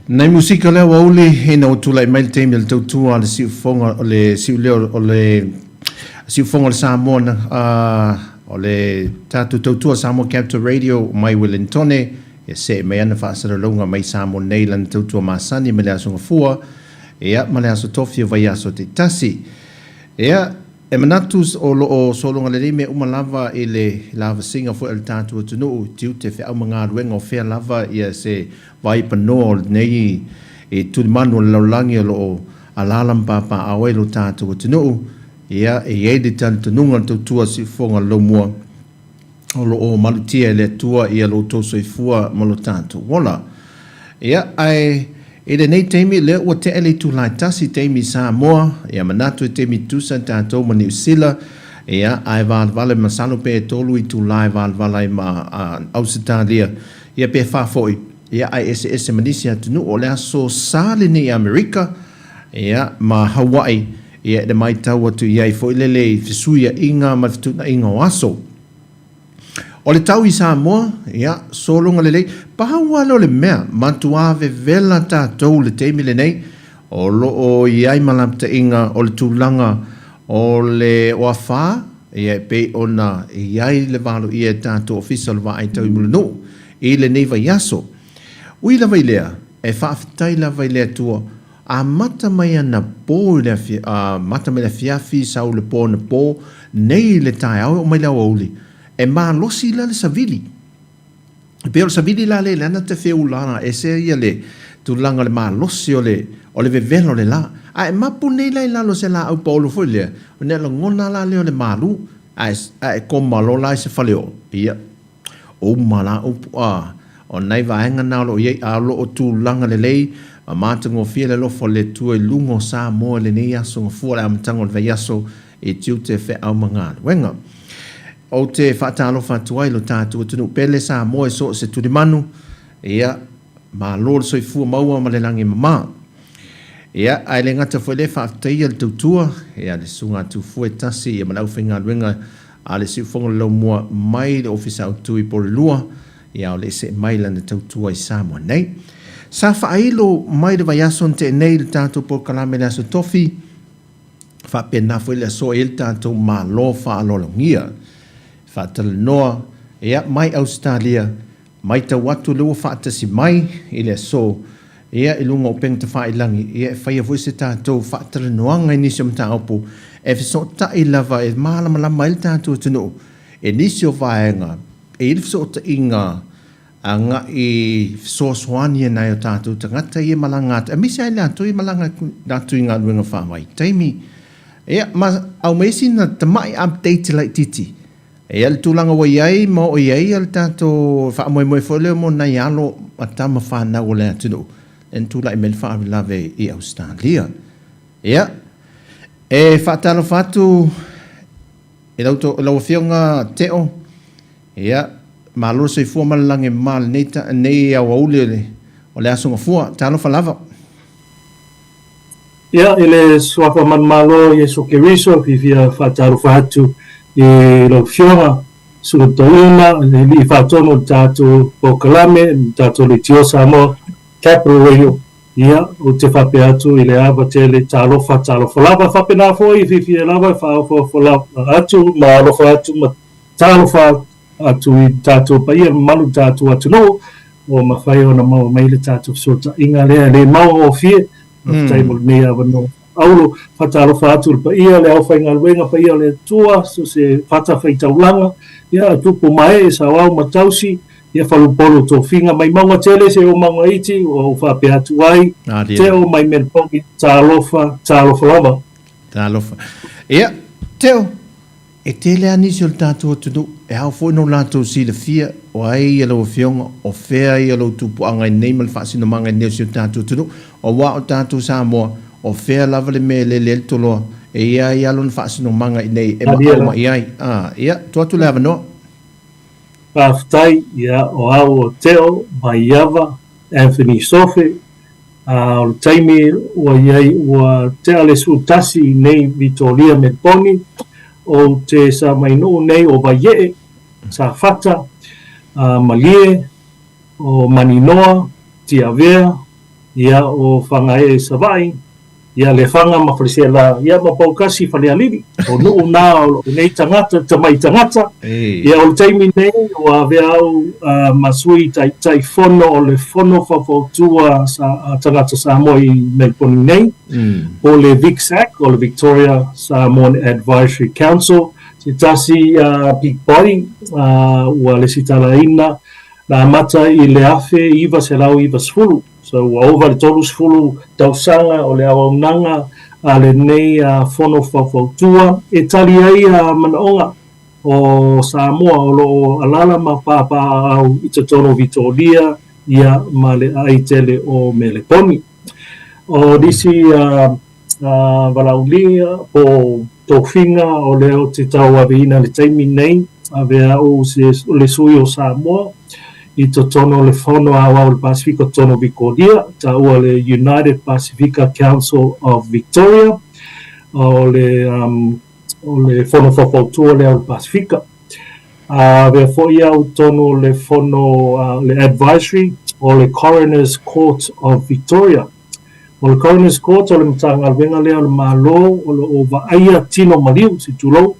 Nei musika le wauli ina utula email time le Tautua le siufonga o le siuleo o le siufonga le Samoa o le tatu Tautua Samoa Capital Radio mai Wellingtone e se me ana whaasara longa mai Samoa Neilan Tautua Masani me le asunga fua ea ma le aso tofi vai aso te tasi ea e manatus o loo solonga le rime umalava i le lava singa fu el tatu tunu tiu te whea mga ruenga o whea lava ia se vai panoa nei e tulimanu le laulangi o loo alalam papa awe lo tatu tunu ia e eide tan tununga Tautua si fonga lo mua o loo malutia le tua ia lo toso i fua malo tatu wala ia ai e le nei teimi le ua te ele tu lai tasi teimi Samoa, ia manatu e teimi tusa tātou ma New Zealand, ia ai vale masalo pe e tolu i tu lai vale ma Ausitalia, ia pe whafoi, ia ai ese manisi atunu o le aso sāle ni Amerika, ia ma Hawaii, ia le mai tau atu iai fo le fisui inga ma fituna inga o aso. O le tau I Samoa, ia, solonga lelei, pahaua lo le mea, mantuave vela tātou le teimi le nei, o loo iai malapta inga o le tūlanga o le oafā, ia pe ona iai le valo ia tātou ofisa le vai tau I mulunu, I le nei vai aso. Ui la vai lea, e whaafitai la vai lea tua, a mata mai ana pō, mata mai la fiafi sau le pō na pō, nei le tai au o mai la ouli, e mā losi la le savili. Pero savili la le lana te wheu lana, e se ia le tūlanga le mā losi o le vevelo le la. A e mapu nei lai lalo se la au paolo foi lea, o ne la ngona la leo le malu, a e koma lo lai se faleo. Ia, o mala o nei vaenga nao lo iei a lo o tūlanga le lei, a mātango fia le lofo le tua lungo Samoa le nei aso ngafua le amatango le vai aso e tiu te whe au mangana. Wenga, o te whaatalo whatuai lo tātua tunu pele Samoa e so se turimanu, ia, ma lor soi fua maua ma le langi mama. Ia, ai le ngata fwele whaatai al Tautua, ia le sunga tu fue tasi, ia manau whinga ruenga, a le siufonga lau mua mai le ofisa au tui por lua, ia o le se mai lana Tautua I Samoa nei. Sa whailo mai le vaiason te nei le tātou por kalame le aso tofi, whapena fwele so el tātou ma lo whaalolongia. Whaatala noa, ia mai Australia, mai tau atu lua whaatasi mai, ile so, ia ilunga o peng te whailangi, ia whaia vuise tātou whaatala noanga inisio mta aupu, e fiso ta I lava e maalama lama il tātou tunu, e nisio vaenga, e il fiso ta inga, a nga I fiso swani e nai o tātou, ta ngata I malangata, e misi ai lātou I malanga nātou I ngā ruenga whamai, taimi, ia, ma au meisi na tamai update lai titi, e al tūlanga wa iai, ma o iai al tātou whaamoe moe wholeo mo nai alo atama whanau o lea tunu. En tūla I mele whaavilave I Australia. Ia, e whaatalo whatu, e lau whionga teo, ia, ma loro sei fua malalange mal nei au aule o le asonga fua, talo whalava. Ia, ele swapa man malo, ia so ke riso, fifia whaatalo whatu, e lo fiona sulla Novema li fattono dato proclame dato le tio Samoa capital radio ia o te fapeatu I le ava tele talo falava fapena foi fi lava fa atu ma lo atu ma talo fa atu I dato pa ia malu dato atu no o ma fai ona ma mai le dato sota inga le mau o fie tai mo ne ava no aulo fatalo fatu pa ia le au fainga wenga pa ia le tua so se fata fai taulanga ia tupu mai sa wau matausi ia falupolo to finga mai manga tele se o manga iti o fa pe atu ai te o mai men pongi talofa lama talofa ia teo e tele anisio le tātou tunu e hau foi no lātou si le fia o ai ia lau fionga o fea ia lau tupu angai nei mal whaasino manga neo si o tātou tunu o wa o tātou Samoa o fea lava le me le toloa e ia lon whaasino manga I nei e maama iai ia tuatu le avanoa Paftai ia o au o teo mai iava Anthony Sofe o taimi ua iai ua tea le sutasi nei Vitoria Meponi o te sa mainu nei o Vaie sa fata Malie o Maninoa Tiavea ia o whangae Savai ia le whanga mawhalisia la ia mapaukasi whalealiri o nuu nā o nei tangata tamai tangata ia o le taimi nei o a vea au masui tai whono o le whono whawhautua sa tangata Samoa I Melbourne nei o le VICSAC o le Victoria Samoan Advisory Council te tasi big body ua le sitalaina la mata I le afe iwa se lau iwa sfulu so over the tolu sfulu tausanga o le awaunanga a le nei whono whawhautua e tali ai manaonga o Samoa o lo alala ma papa au I te tono Vitoria ia ma le aitele o Meleponi o disi walaulia po tofinga o leo te tau avina le taimi nei a vea o le sui o Samoa I to tono le whono awa o le Pasifika tono Vikolia, ta ua le United Pacifica Council of Victoria, o le fono whakautua lea o le Pasifika. Vea fo'i au tonu le fono le advisory o le Coroner's Court of Victoria. O le Coroner's Court o le matanga alwenga lea o le malo o vaaia tino maliu si tulou.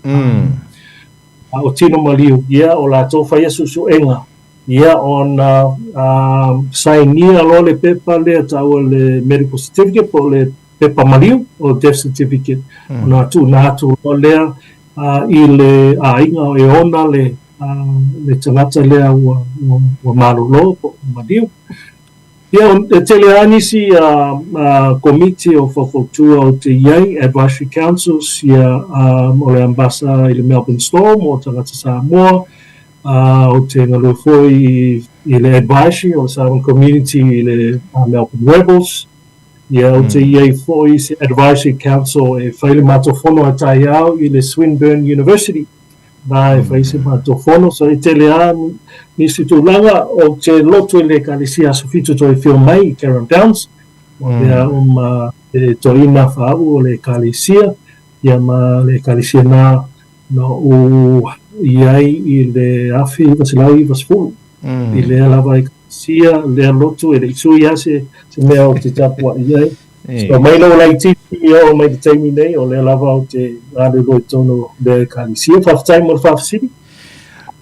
O tino maliu, ia o la tau whaia susuenga. Ia ona sainia lo le pepa lea tau le medical certificate po le pepa maliu o death certificate. Ona atu lo lea i le ainga o e ona le tangata lea ua malolo po maliu. Ia tele anisi committee o whakautua o te iai, advisory councils, ia o le ambasa i le Melbourne Storm o tangata Samoa, o te ngalua foi i le advisory o Samoan community i le Melbourne Rebels, ia o te iai foi se advisory council e whaile matofono a tai au i le Swinburne University. Nā e whaise matofono, so i tele nisi tūlanga o te loto i le kalisia asofitu toi whio mai i Karen Downs. O rea te toina whaabu o le kalisia, ia ma le kalisia nā no u iai i le awhi i wasilau i wasfulu. I le alawa i kalisia, le loto e le isui ase, se mea o te tapua iai. So mai lo lai tipi o mai te taimi nei o le alawa o te rāre loi tono le kalisia. Whawhatai mo le whawhasiri.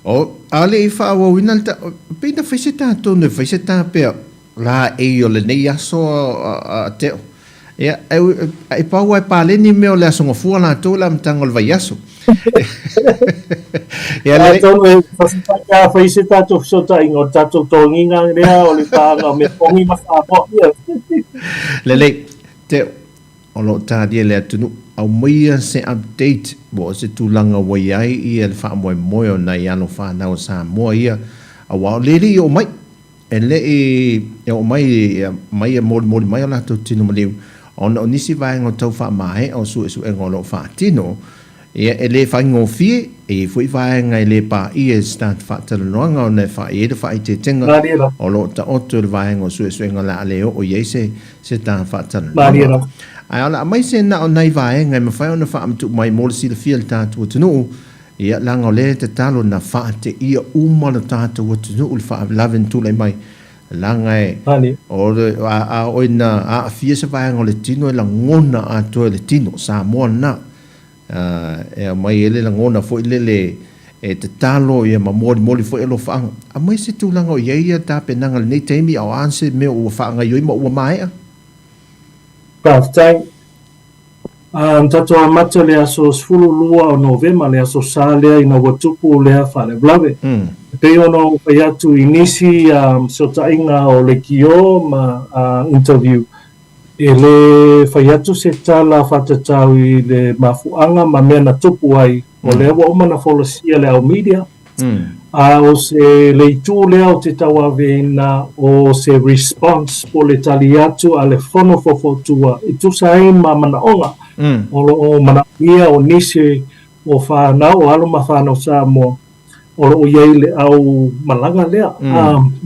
O ale I whaawawina le ta pina whaise tātou ne whaise tā pia la e o le nei aso a teo. Ia, e pau ai pāleni meo le aso ngofua la tō la mtanga o le vai aso. Ia le tono e whaise tātou fsota ingo tātou tōnginga rea o le tāanga me pongi mawhaapo. Le teo o lo tādia le atunu au maia se update bo se tūlanga wai ai I le whaamoe moe o nei ano whanau Samoa ia a wao lele I o mai e le e o mai mai e mori mai o lato tino maliu o nisi vaenga tau whaamahe o su e ngolo whaatino ia e le whaingo fie e fui vaenga I le pa I e start whaatalonoanga o ne whae le whae te tenga o lo ta oto le vaenga o su e ngala leo o iei se ta whaatalonoanga ai ala mai se na o nei vaenga me whae o na whaamtu mai mole si le fia le tātua tunu ia langa o le te talo na whaate ia umana tātua tunu le wha laven tūlei mai langa e o le a oina a fia se vaenga o le tino e la ngona a toa le tino Samoa na e mai ele la ngona foi lele e te talo ia ma moli foi elo whaanga a mai se tūlanga o ia tā penanga le nei teimi au anse me o whaanga ioi ma ua mai Whawhatai. Tato amata le aso sfulu lua o Novema le aso sa lea ina watupu lea whare vlave. Pei ono pai atu inisi so tainga o le kio ma interview. E le whai atu se tala whatatau I le mafuanga ma mea na tupu ai o le awa umana wholosia le au media. O se leitu lea o te tawa veina o se response po le tali atu a le fono fofotua I tu sai ma manaonga o manaia o nisi o whanau o alo ma whanau Samoa o iei le au malanga lea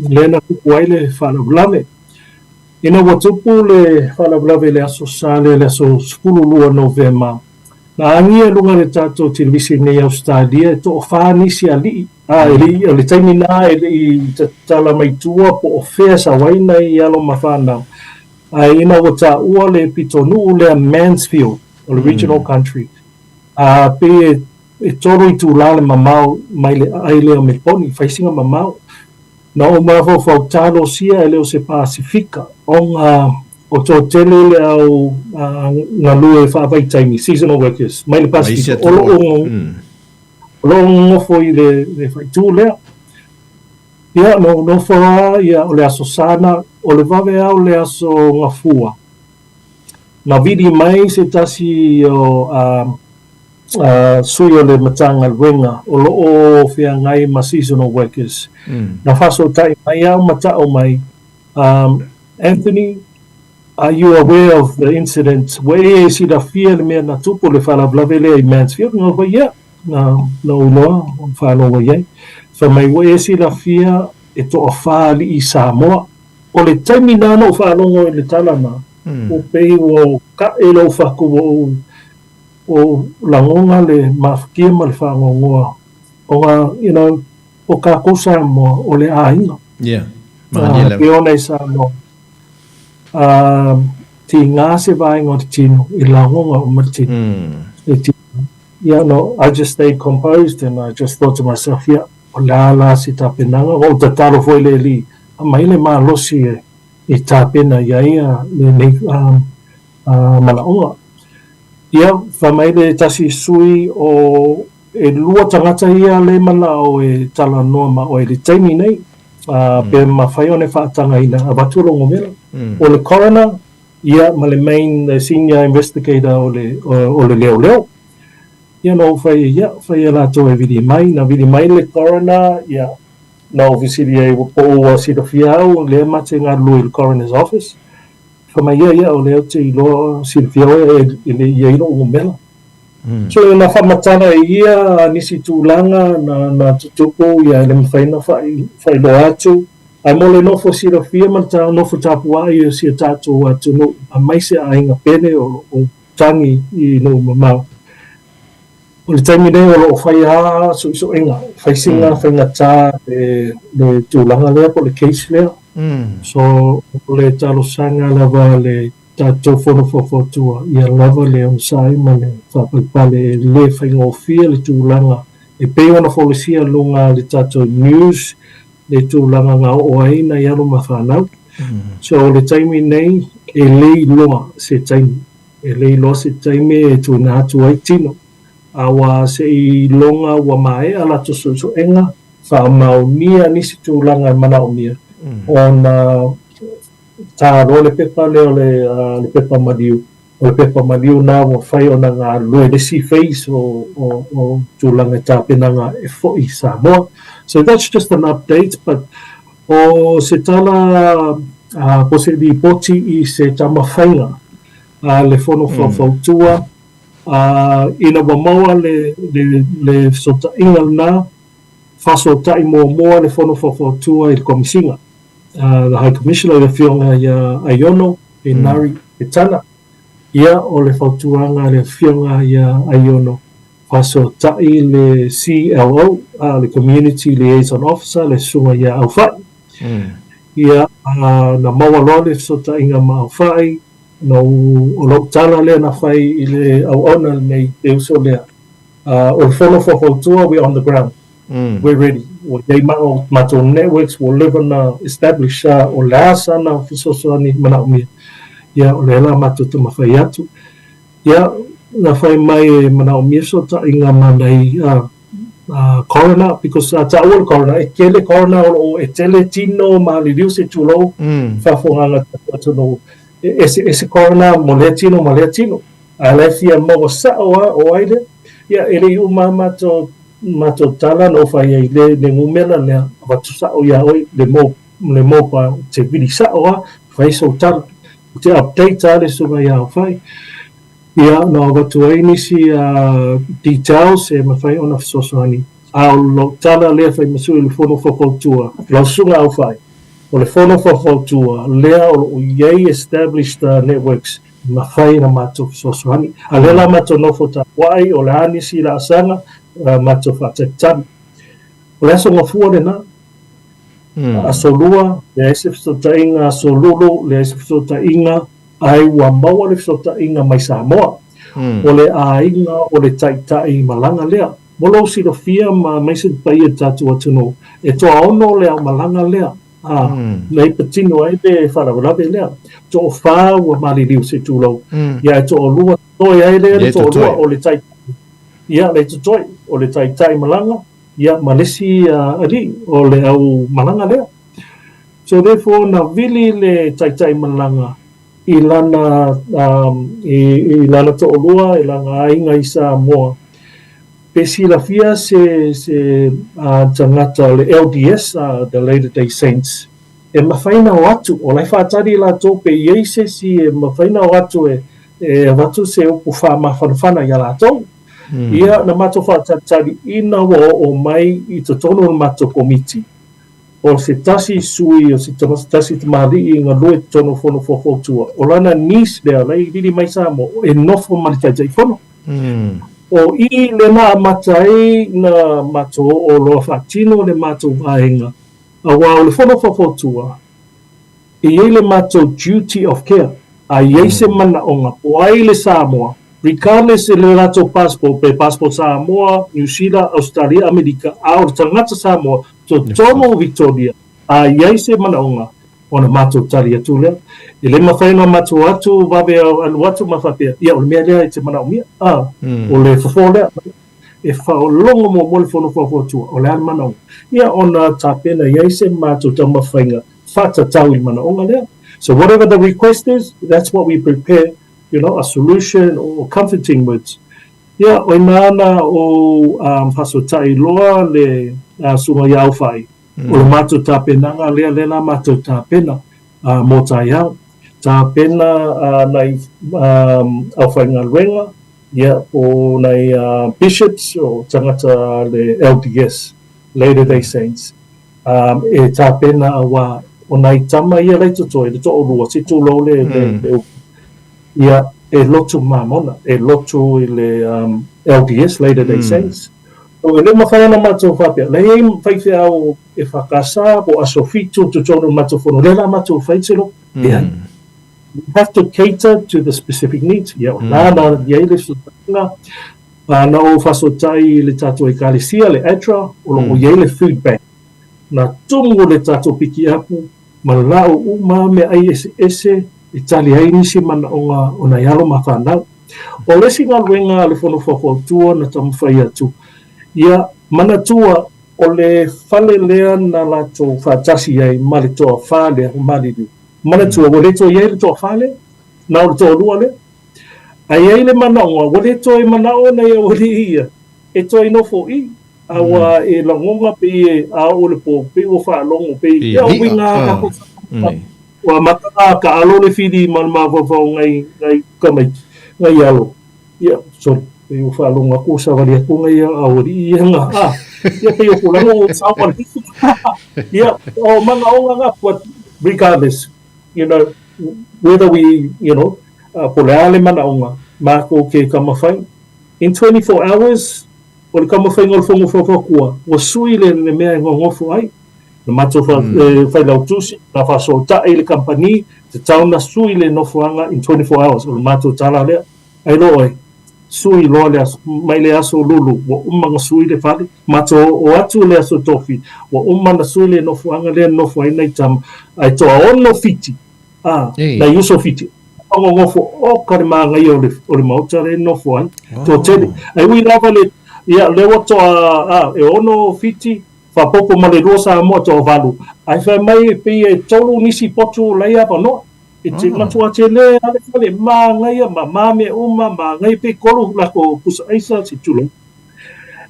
lena kuku ai le whanavlame ina watupu le whanavlame le aso sale le aso spululua Novema na angia lunga le tato televisi nei Australia e to whanisi ali le taimi nā I tala mai tua po o whea sa waina I alo ma whanau. Ina o ta ua le pitonu le Mansfield, o le regional country. Pe e toro I tū le mamau mai le aile o me poni, whaisinga mamau. Na o mawho whau talo sia e leo se Pasifika. O tō tele le au ngā lue whaavai taimi, seasonal workers, mai le Pasifika. Lo ngofo I le whaitu lea. Ia, no whaa, ia, o le aso sana, o le vave au le aso ngafua. Na vidi mai se tasi o sui o le matanga wenga, o lo o whia ngai ma seasonal workers. Na whaso tai mai au mata o mai. Anthony, are you aware of the incident? Where si da fia le mea na tupo le whalavlavele I Mansfield? No, but yeah. Na uloa, whanau wa iei. So mai wa e si la fia e to a whaali I Samoa. O le taimi nana o whanongo I le talana. O pei o ka e lo whaku o o langonga le mafakia ma le whaangongoa. O ngā, o ka kosa mo o le ainga. Yeah. Ke ona I sa no. Ti ngā se vaenga o te tino, I langonga o matino. I just stayed composed and I just thought to myself, o la si tāpenanga, o ta taro foi le li, a mai le mā losi I tāpena iaia le nei manaonga. Whamai le tasi sui o e lua tangata ia le mana o e tala noa ma o e le taimi nei, pe mawhai o ne whaatanga ina a waturongo mera. O le coroner, ma le main senior investigator o le leo. Whai ala to e vidi mai, na vidi mai le coroner, na ofisiri e po ua sida fiau, le mate ngā lui le coroner's office. Whamai o leo te ilo sida fiau e le ilo o mela. So na whamatara nisi tūlanga na tutupu le mwhaina whai lo atu. Ai mole nofo sida fia ma ta nofo tapua I si tātou atu no a mai se ainga pene o tangi I no mamau. O le taimi nei o lo whai ha so inga, whai singa, whai ngata le tūlanga lea po le case lea. So le talo sanga lava le tātou whono whawhotua I a lava le on sai ma le whapalpale le whai ngofia le tūlanga. E peo na wholisia lunga le tātou news le tūlanga ngā oaina I alo mawhanau. So le taimi nei e lei loa se taimi. E lei loa se taimi e tu nā atu ai tino. Awa se I longa wa mae ala to so enga wha maunia nisi tūlanga I mana o mia. O tā ro le pepa leo le pepa madiu. O le pepa madiu nā wa whai o na ngā lue le si face o tūlanga tāpenanga e fo I Samoa. So that's just an update, but o se tala po se di poti I se tama whainga le whono whawhautua ina wamaua le sota inga nā whasota I moa le whono whawhautua I le komisinga. The High Commissioner le whionga ia Aiono e Nari e tana. Ia o le whautuanga le whionga ia Aiono. Whasota I le CLO, le Community Liaison Officer, le sunga ia Awhai. Ia na maua loa le sota inga ma Awhai, no o lau tala lea na whai I le auona nei te uso lea. O le whono whawhautua, we're on the ground. We're ready. O iei mao mato networks will live and establish o le asa na whisosani mana o mia. Ia o le la mato te mawhai atu. Ia na whai mai mana o mia so ta inga manai coroner, because ta ua coroner, e kele coroner o e tele tino ma li riu se tulo, whawhonganga tatuno. Ese coroner mo lea tino. A le fia mo sa o aile. Ia ele I uma mato tala no whai ai le ngumela nea watu sa o ia oi le mo pa te vidi sa o whai so tala. Te update tale sunga ia o whai. Ia no watu ai nisi details e mawhai ona fisosoani. Ao lo tala lea whai masui le whono whawhautua. Lau sunga au whai. O le whono whawhautua lea o iei established networks. Mawhai na mato fisosoani. A lela mato nofo ta wai o le anisi la asanga mato whatetani. O le aso ngafua le na. A solua, le aise fisota inga solulu, le aise fisota inga ai wa maua le fisota inga mai Samoa. O le a inga o le taitai malanga lea. Molo si do fia ma mai se pai e tatu atuno. E toa ono lea malanga lea. Nei patino ai be wharawarabe lea. To wha ua mali liu se tūlau. Ia e to o lua toi ai lea, to o lua o le taitai. Ia le to toi o le taitai malanga. Ia malesi ali o le au malanga lea. So therefore na vili le taitai malanga I lana to o lua, I lana ainga I Samoa. Pe sila fia se tangata le LDS, the Latter Day Saints. E mawhaina o atu, o lai whaatari la tō pe ieise si e mawhaina o atu e watu se upu wha mawhanawhana I la tō. Ia na mato whaatari ina o mai I to tono mato komiti. o se tasi sui o se tasi tamari i ngā lue tono fono fofotua. O lana nis lea, lei lili mai Samoa, e nofo malitai fono. O i le maa matai na mato o loa whaatino le mato vaenga. A wao le fono fofotua. I ei le mato duty of care. A iei se mana onga. O ai le Samoa. Regardless le rato passport, pe passport Samoa, New Zealand, Australia, Amerika, a o tangata Samoa, so tomo Victoria. A iei se mana onga. Ona mato tari atu lea. I le mawhaina mato atu, wawe anu atu mawhapea. Ia, o le mea lea i te mana o mia. O le fafo lea. E whao longo mo mo le fono fofotua. O le anu mana onga. Ia, ona tapena iei se mato ta mawhainga. Whata tau i mana onga lea. So whatever the request is, that's what we prepare, you know, a solution or comforting words. Yeah, o nana o hasotai loa le sunga iau whai. O le mato tāpenanga lea lena mato tāpena mo tai au. Tāpena nei au whainga luenga, yeah, o nei bishops o tangata le LDS, Later Day Saints. E tāpena awa o nei tama ia leito toi, le to o lua, si tu lo le ia e lotu mamona, e lotu i le LDS, Later Day Saints. O le mawhaina matou whapea, le hei whaiwhi au e whakasa, o aso fitu tu tono matou whono, le la matou whaitero, yeah. You have to cater to the specific needs. Yeah, nana, iei le sutanga, na o whasotai le tatou e kalesia, le atra, o lo iei le food bank. Na tungu le tatou piki apu, ma lao uma me ai ese, i tali ai nisi mana o na ialo ma whanau. O lesi ngā luenga le whono whawhautua na tamu whai atu. Ia, mana tua o le whale lea na lato whatasi ai ma le toa whale o mariru. Mana tua, o le toa iei le toa whale, na o le toa lua le. Ai ei le mana o le toa i mana o na ia o le ia. E toa i nofo i, awa e langonga pe e a o le po, pe o whaalongo pe i. Ia o winga ako wa maka ka alo le fidi man ma fa ngai kamai ngai alo ia sorry e o fa longa ko sa valia ko ngai a ori ia nga ia pe o la no sa wa ia o manga o nga but regardless you know whether we you know por ale mana onga ma ko ke kama fai in 24 hours o le kama fai ngol fongo fo ko o sui le mea ngofo ai na mato fai lau tusi, na whaso tae le company, te tau na sui le nofuanga in 24 hours, o le mato tala lea, ai loa sui loa lea, mai le aso lulu, wa umanga sui le whale, mato o atu le aso tofi, wa umanga sui le nofuanga lea nofuanga i tam, ai toa ono fiti, na yuso fiti, ongo ngofo, o kare maa ngai o le mauta le nofuanga, to tele, ai ui lava le, ia le watoa, e ono fiti, fa popo ma le rosa mo to valu ai fa mai pe e tolu nisi potu leia pa no e te matua te le ale ma ngai ma me uma ma ngai pe kolu la ko pusa isa si tulo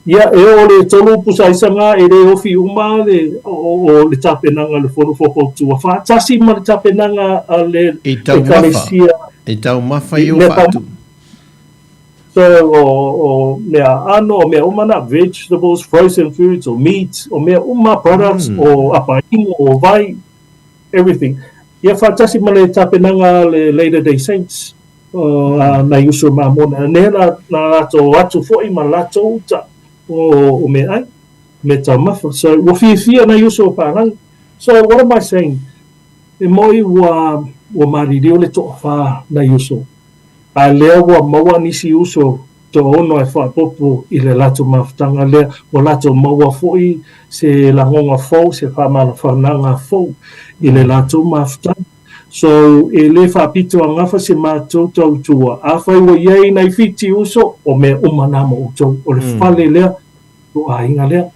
ia e o le tolu pusa isa nga e le ofi uma le o le tapenanga le fono fo tu fa tasi ma le tapenanga le kalesia e tau mafa i o fatu. So, o mea ano, o mea umana, vegetables, frozen foods, or meat, o mea uma products, o apaingo, o vai, everything. Ia whatasi ma le tapenanga le Later Day Saints, na yuso mamona. Nera na lato atu foi ma lato uta o mea ai, me ta mafa. So, wa fia na yuso parang. So, what am I saying? E moi wa maririo le toa wha na yuso. A lea wa maua nisi uso to ono e whapopo i le lato mawhtanga lea o lato maua foi se la ngonga fau se whamana whananga fau i le lato mawhtanga. So e le whapito a ngafa se mātou tautua. A whai wa iei nei fiti uso o me umanama utou o le whale lea o a inga lea.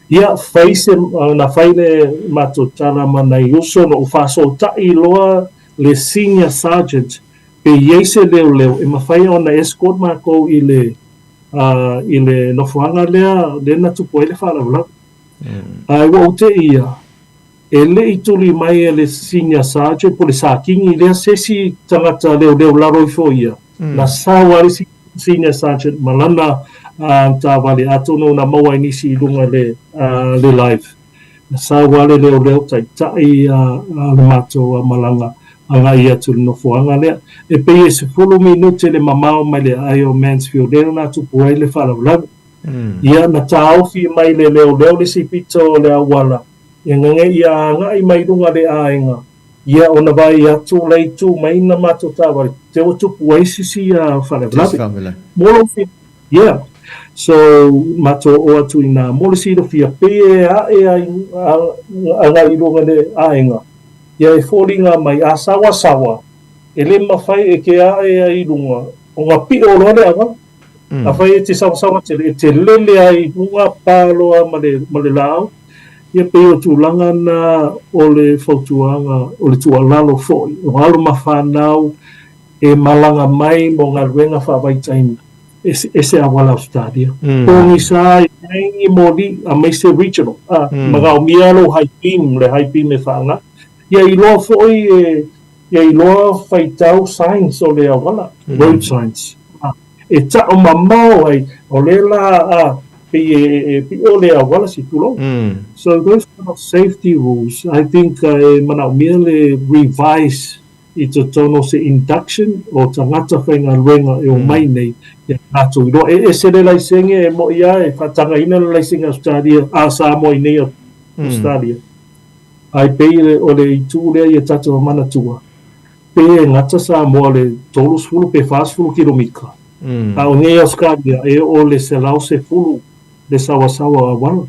Ia whai se na whai le mātou tarama nei uso no whaso tai loa le senior sergeant pe yeise leo e mawhai ona escort mako i le nofuanga lea lena tupo ele whalau. Ai wa ute ia e le ituli mai e le senior sergeant po le sākingi lea sesi tangata leo laro i fo ia. Na sāwari senior sergeant malana tā wale atono na maua inisi i lunga le live. sa wale leo tai le mato malanga anga ia tu no fuanga le e pe se fulu minute le mamao mai le ayo Mansfield le na tu puai le fala vla ia na tau fi mai le leo le si pito le awala ia nge ia ngai mai dunga le ainga ia ona vai atu le tu mai na mato tawa te o tu puai si fala vla mo fi ia so mato o atu ina mo le si do fi pe anga i lunga le ainga ia e fōringa mai a sawa ele mawhai e ke ai lunga o ngā pi o loa le anga a whai e te sawa te lele ai lunga pāloa ma le lao ia pe o tūlanga na o le whautuanga o le tualalo fōi o alo mawhanau e malanga mai mo ngā ruenga whawai taimi e se awala Australia pōngi sa i mori a mai se regional maga o mialo haipim le haipim e whaanga ia i loa foi ia i loa whaitau science o le awala, road science. E ta o mamau ai, o le la pi o le awala si tulo. So those kind of safety rules, I think mana o mea le revise i to tono se induction o tangata whainga ruenga e o mai nei ia nātu i loa. E se le laisenge e mo ia e whatanga ina le laisenge Australia, Samoa i nei Australia. Ai pei o le itu lea ia tata o mana tua. Pei ngata Samoa le tolus fulu pe fast fulu kilomika. A o nei Australia e o le se lau se fulu le sawa awala.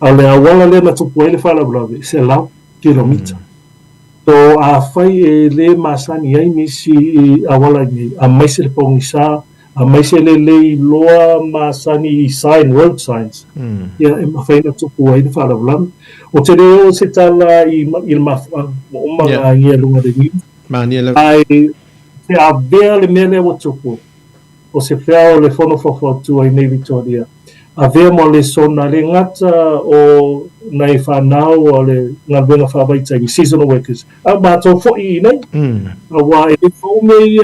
A le awala le na tupu ele whala blave, se lau kilomita. So a whai e le masani ai nisi i awala nei, a maise le pongisa, a maise le loa masani i sign, road signs. Ia e mawhai na tupu ele whala blave. O te reo se tala i mawhang, mo umanga ngia lunga de ni. Ai, se a vea le mea lea watupu, o se whea o le whono whawhautu ai nei Victoria. A vea mo le sona le ngata o nei whanau o le ngā buenga whawaitai, seasonal workers. A mātou fwoi i nei. A wā e whaumei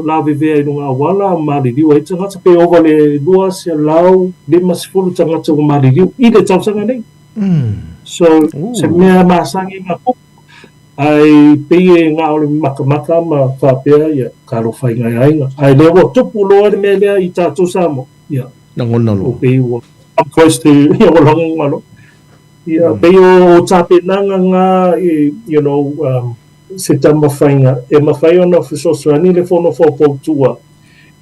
la vevea i nunga awala, maririu e tangata pe ova le lua se lau, le masifulu tangata o maririu, i le tausanga nei. So, se mea masangi ngā kupu, ai pei ngā ole makamaka ma whapea ia karo whai ngai ainga. Ai lewa tupu loa le mea lea i tātou Samoa. Ia. Nangona lo. O pei ua. I'm close to ia o lango ngalo. Ia pei o tāpenanga ngā, you know, se ta mawhainga. E mawhai ona whisosrani le whono whopoutua.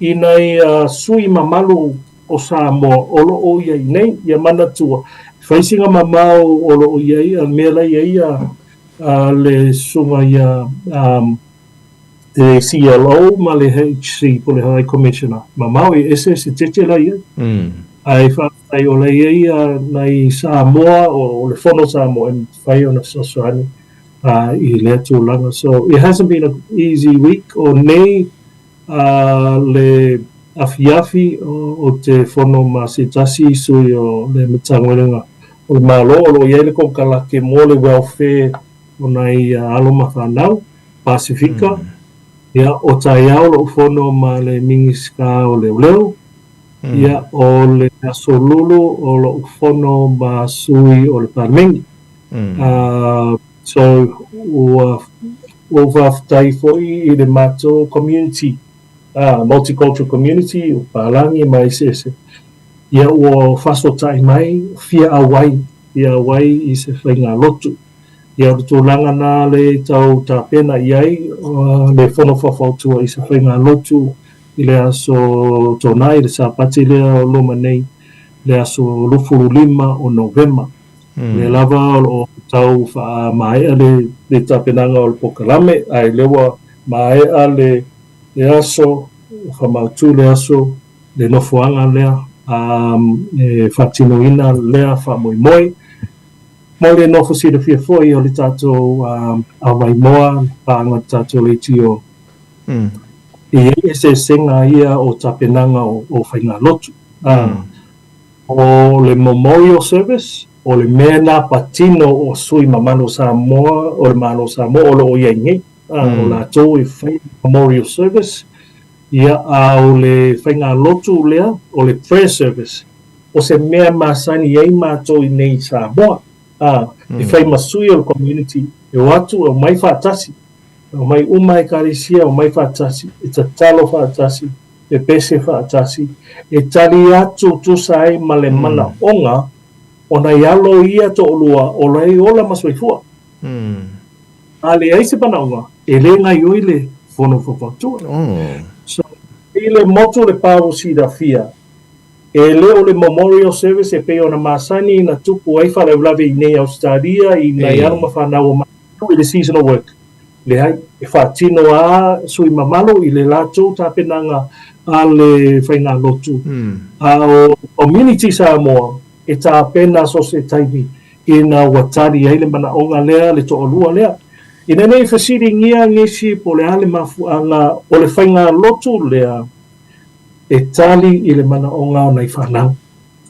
I nei sui mamalu o Samoa, o lo o iai nei, ia manatua. Whaisinga mamau o lo o iai, a mea lai ia le sunga ia the CLO ma le HC po le High Commissioner. Mamau e ese se tete lai ia. Ai whai o lai ia nei Samoa o le whono Samoa and whai ona Sosrani I lea tūlanga. So it hasn't been an easy week o nei le afiafi o te whono ma se tasi sui o le mitangorenga. O le malo o lo iele ko kalake mo le welfare o nei alo mawhanau, Pasifika. Ia o tai au lo whono ma le mingiska o le leo. Ia o le asolulu o lo whono ma sui o le parmengi. So ua whaftai foi i le mato community, multicultural community, o Palangi mai sese. Ia ua whasotai mai, fia awai i se whainga lotu. Ia tūlanga nā le tau tāpena iai, le whono whawhautua i se whainga lotu, i le aso tonai, le sāpati lea o loma nei, le aso lufuru 5 o Novema. Le lava o tau wha maea le tāpenanga o le pokalame, ai lewa maea le aso, whamautu le aso, le nofuanga lea, e whatinoina lea whamoimoi. Mo le nofo si le whiafoi o le tātou awai moa, pāanga tātou le tio. E se senga ia o tāpenanga o whainga lotu. O le memorial service, o le mena patino o sui mamano Samoa, o le mano Samoa, o le o iengi, o la tō i whai memorial service, ia o le whainga lotu lea, o le prayer service, o se mea masani ei mātou i nei Samoa, I whai masui o community, e watu o mai whaatasi, o mai uma e karisia, o mai whaatasi, e tatalo whaatasi, e pese whaatasi, e tali atu tusa ai male mana onga, o na ialo ia to olua, o lai ola maswaifua. Ale ai se panaunga, e le ngai oile fono whawhatua. So, ile motu le pāo si da fia, e leo le memorial service e peo na masani na tupu ai whalaulawe i nei Australia i nei anu mawhanau o manu i le seasonal work. Le hai, e whaatino a sui mamalo i le lātou tāpenanga a le whainga lotu. O community Samoa e tāpena so se taipi i na watari ai le mana onga lea le to'olua lea. I nei whasiri ngia ngesi po le ale mafuanga o le whainga lotu lea e tali i le mana o ngā o nei whanau.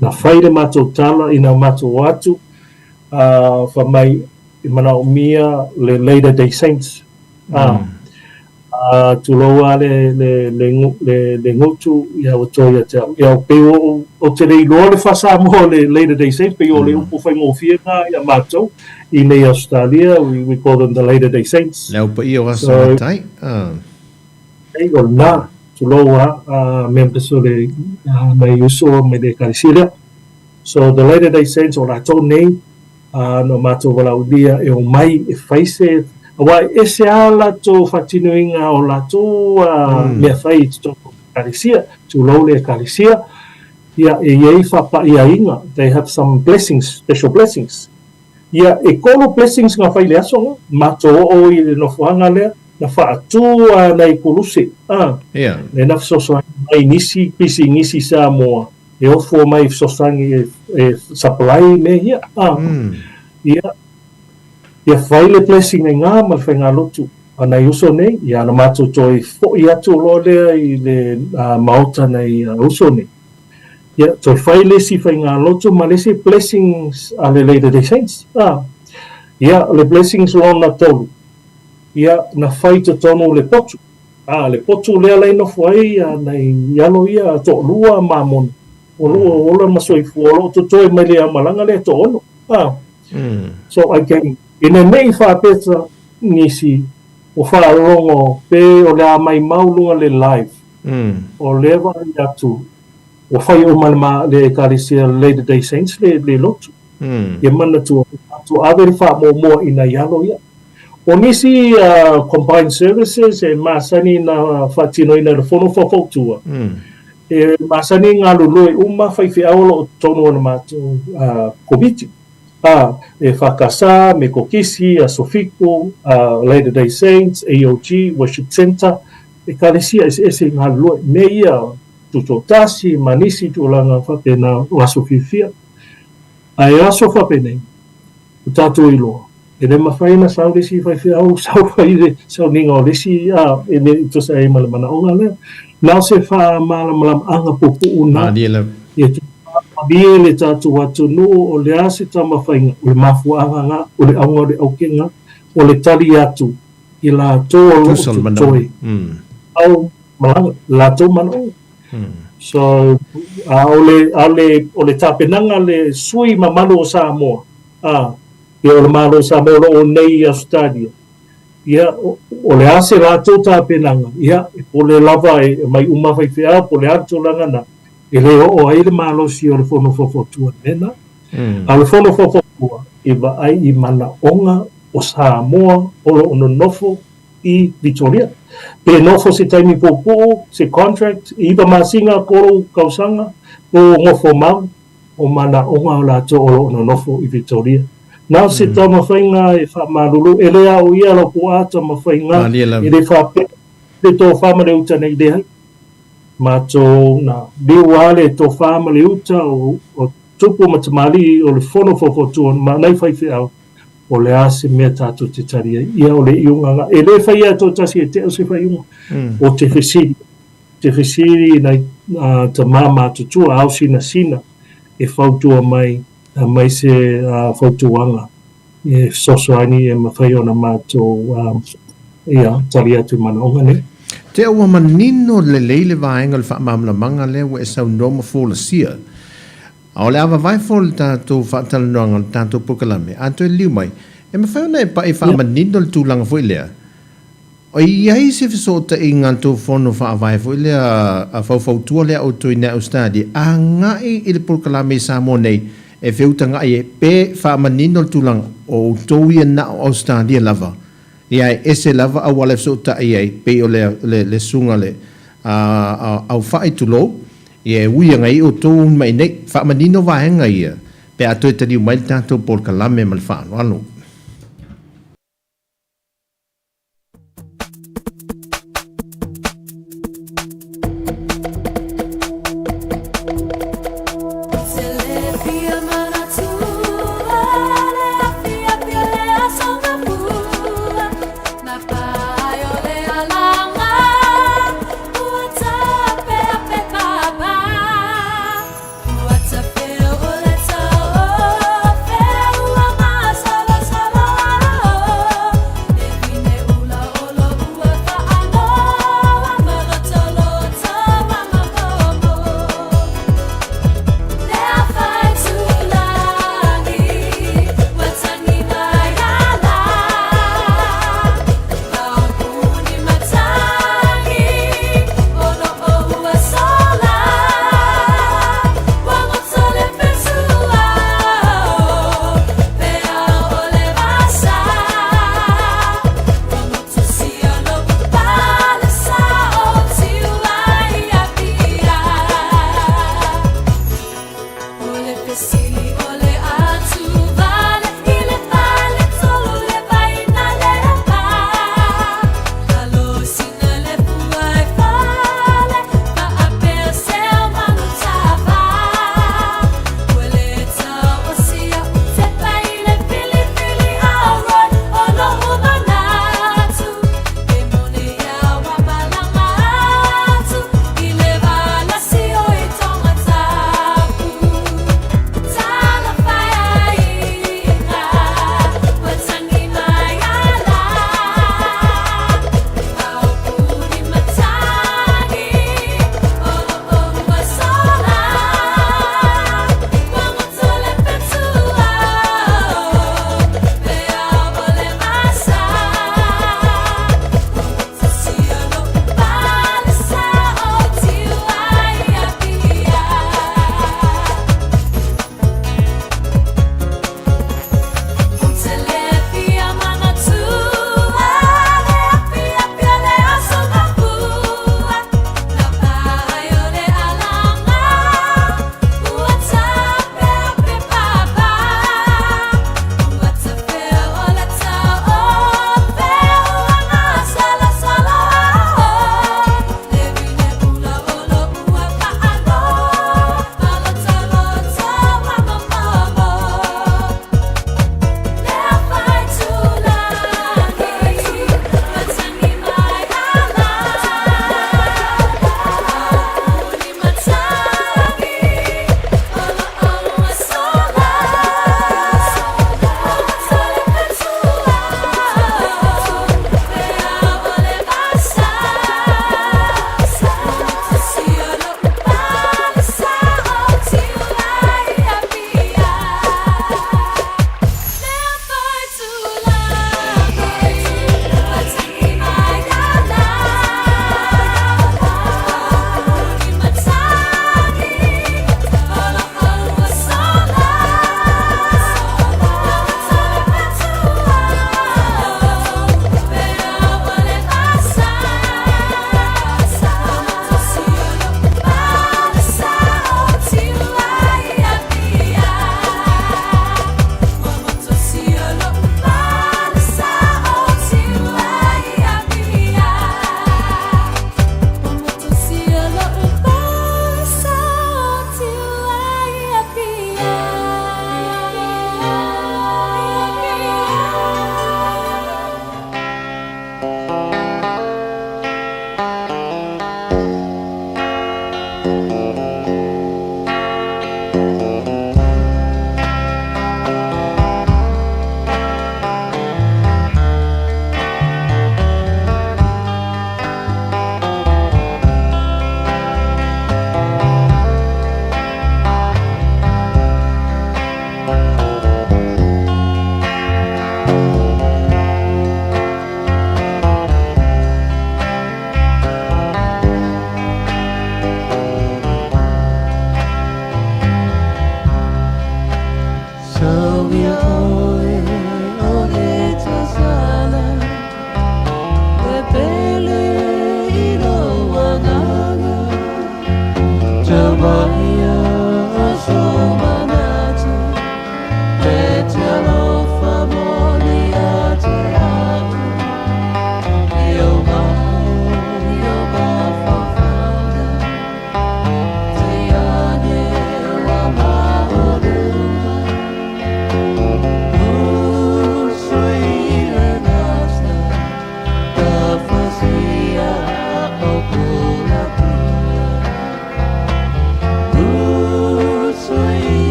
Na whai le mātou tala i na mātou atu, whamai i mana o mia le Later Day Saints. Tuloa le ngutu i au toia tau. I au peo o te rei loa le whasa mo le Later Day Saints, peo le upo whai ngō whianga i a mātou i nei Australia. We call them the Later Day Saints. Leo pa i o asa tai. Ei o nā. Tuloa members o le mai uso me le karisiria. So the Later Day Saints o rātou nei no mātou walaulia e o mai e whaise awa e se ala tō whatinuinga o rātou mea whai tō karisia, tulau le karisia ia e iei whapa ia inga. They have some blessings, special blessings. Ia e kolo blessings ngā whai le asonga mātou o i le nofuanga lea na whaatua nei kuruse. Le na whsosangi mai nisi, pisi nisi Samoa. E ofo mai whsosangi e supply me hia. Ia whaile blessing e ngā ma whainga lotu. Anai uso nei, ia na mātou toi fo i atu lo lea i le maota nei uso nei. Ia toi whaile si whainga lotu ma lese blessings a le Later Day Saints. Ia le blessings lo na tolu. Ia na whai te tono le potu. Le potu lea lei no whai nei ialo ia to lua mamon. O lua ola masoi fuolo, to toi mai lea malanga lea to ono. So again, ina nei whapeta nisi o whaalongo pe o lea mai maulunga le live. O lewa i atu. O whai o malama le karisia Later Day Saints le lotu. Ia mana tu averi wha mo ina ialo ia. O nisi combined services e masani na whatino ina le whono whawhautua. E masani ngā luloi uma whaiwhi aolo o tono ana mātou komiti. E whakasa, me kokisi, a Sofiko, Later Day Saints, AOG, Worship Center. E karesia ese ngā luloi. Me ia tutotasi, manisi tuolanga whapena o aso whiwhia. Ai aso whapenei, o tātou iloa. E le mawhaina sau lesi whaiwhi au, sau whaire, sau ninga o lesi, e le itosa e malamana o ngā lea. Nau se wha malam anga popo una. E tu mabie le tātou atu no o le ase tama whainga, o le mafuanga ngā, o le aunga o le aukenga, o le tali atu, i la tō o toi. Au malanga, la tō manonga. So, o le tāpenanga le sui mamalo o Samoa. E o le malo Samoa o nei Australia. Ia, o le ase rātou tāpenanga. Ia, o le lava e mai umawhai whia, po le ato langana. E le o ai le malo si o le whono whawhotua nena. A le whono whawhotua, e wa ai i mana onga o Samoa, o lo ono nofo i Victoria. Pe nofo se taimi popo, se contract, i iwa masinga koro kausanga, o ngofo mau, o mana onga o lato o lo ono nofo i Victoria. Nau se tau mawhainga e whamarulu, e lea o ia lo po ata mawhainga, e le whape, le tō whamare uta nei lehai. Mātou na liwale tō whamare uta o tupu matamali o le whono whawhotua, ma nei whaiwhi au, o le ase mea tātou te taria, ia o le iunganga. E le whaia tō tasi e te o se whaiunga, o te whisiri. Te whisiri nei ta māma tutua, au sina, e whautua mai, mai se whautuanga. E sosoani e mawhai ona mātou tari atu mana onga ne. Te aua manino le leile vaenga le whaamamlamanga le wa e sau noma fōla sia. O le ava vai fo le tātou whaatalanoanga le tātou pokalame. A toi liu mai. E me whauna e pa e whaamanino le tūlanga fo i lea. O iai se fisota i ngā tō whono whaavai fo i lea a whauwhautua lea o toi nea o stadi. A ngai i le pokalame Samoa nei e whiutanga i e pe whaamanino le tūlanga o tōia na o stadi lava. Iai ese lava a wale fisota i ai pe o le sunga le au whae tulo. Ie uia ngai o tō mai nei whaamanino wahenga ia. Pe a toi tani umai le tātou pokalame mal whaano anu.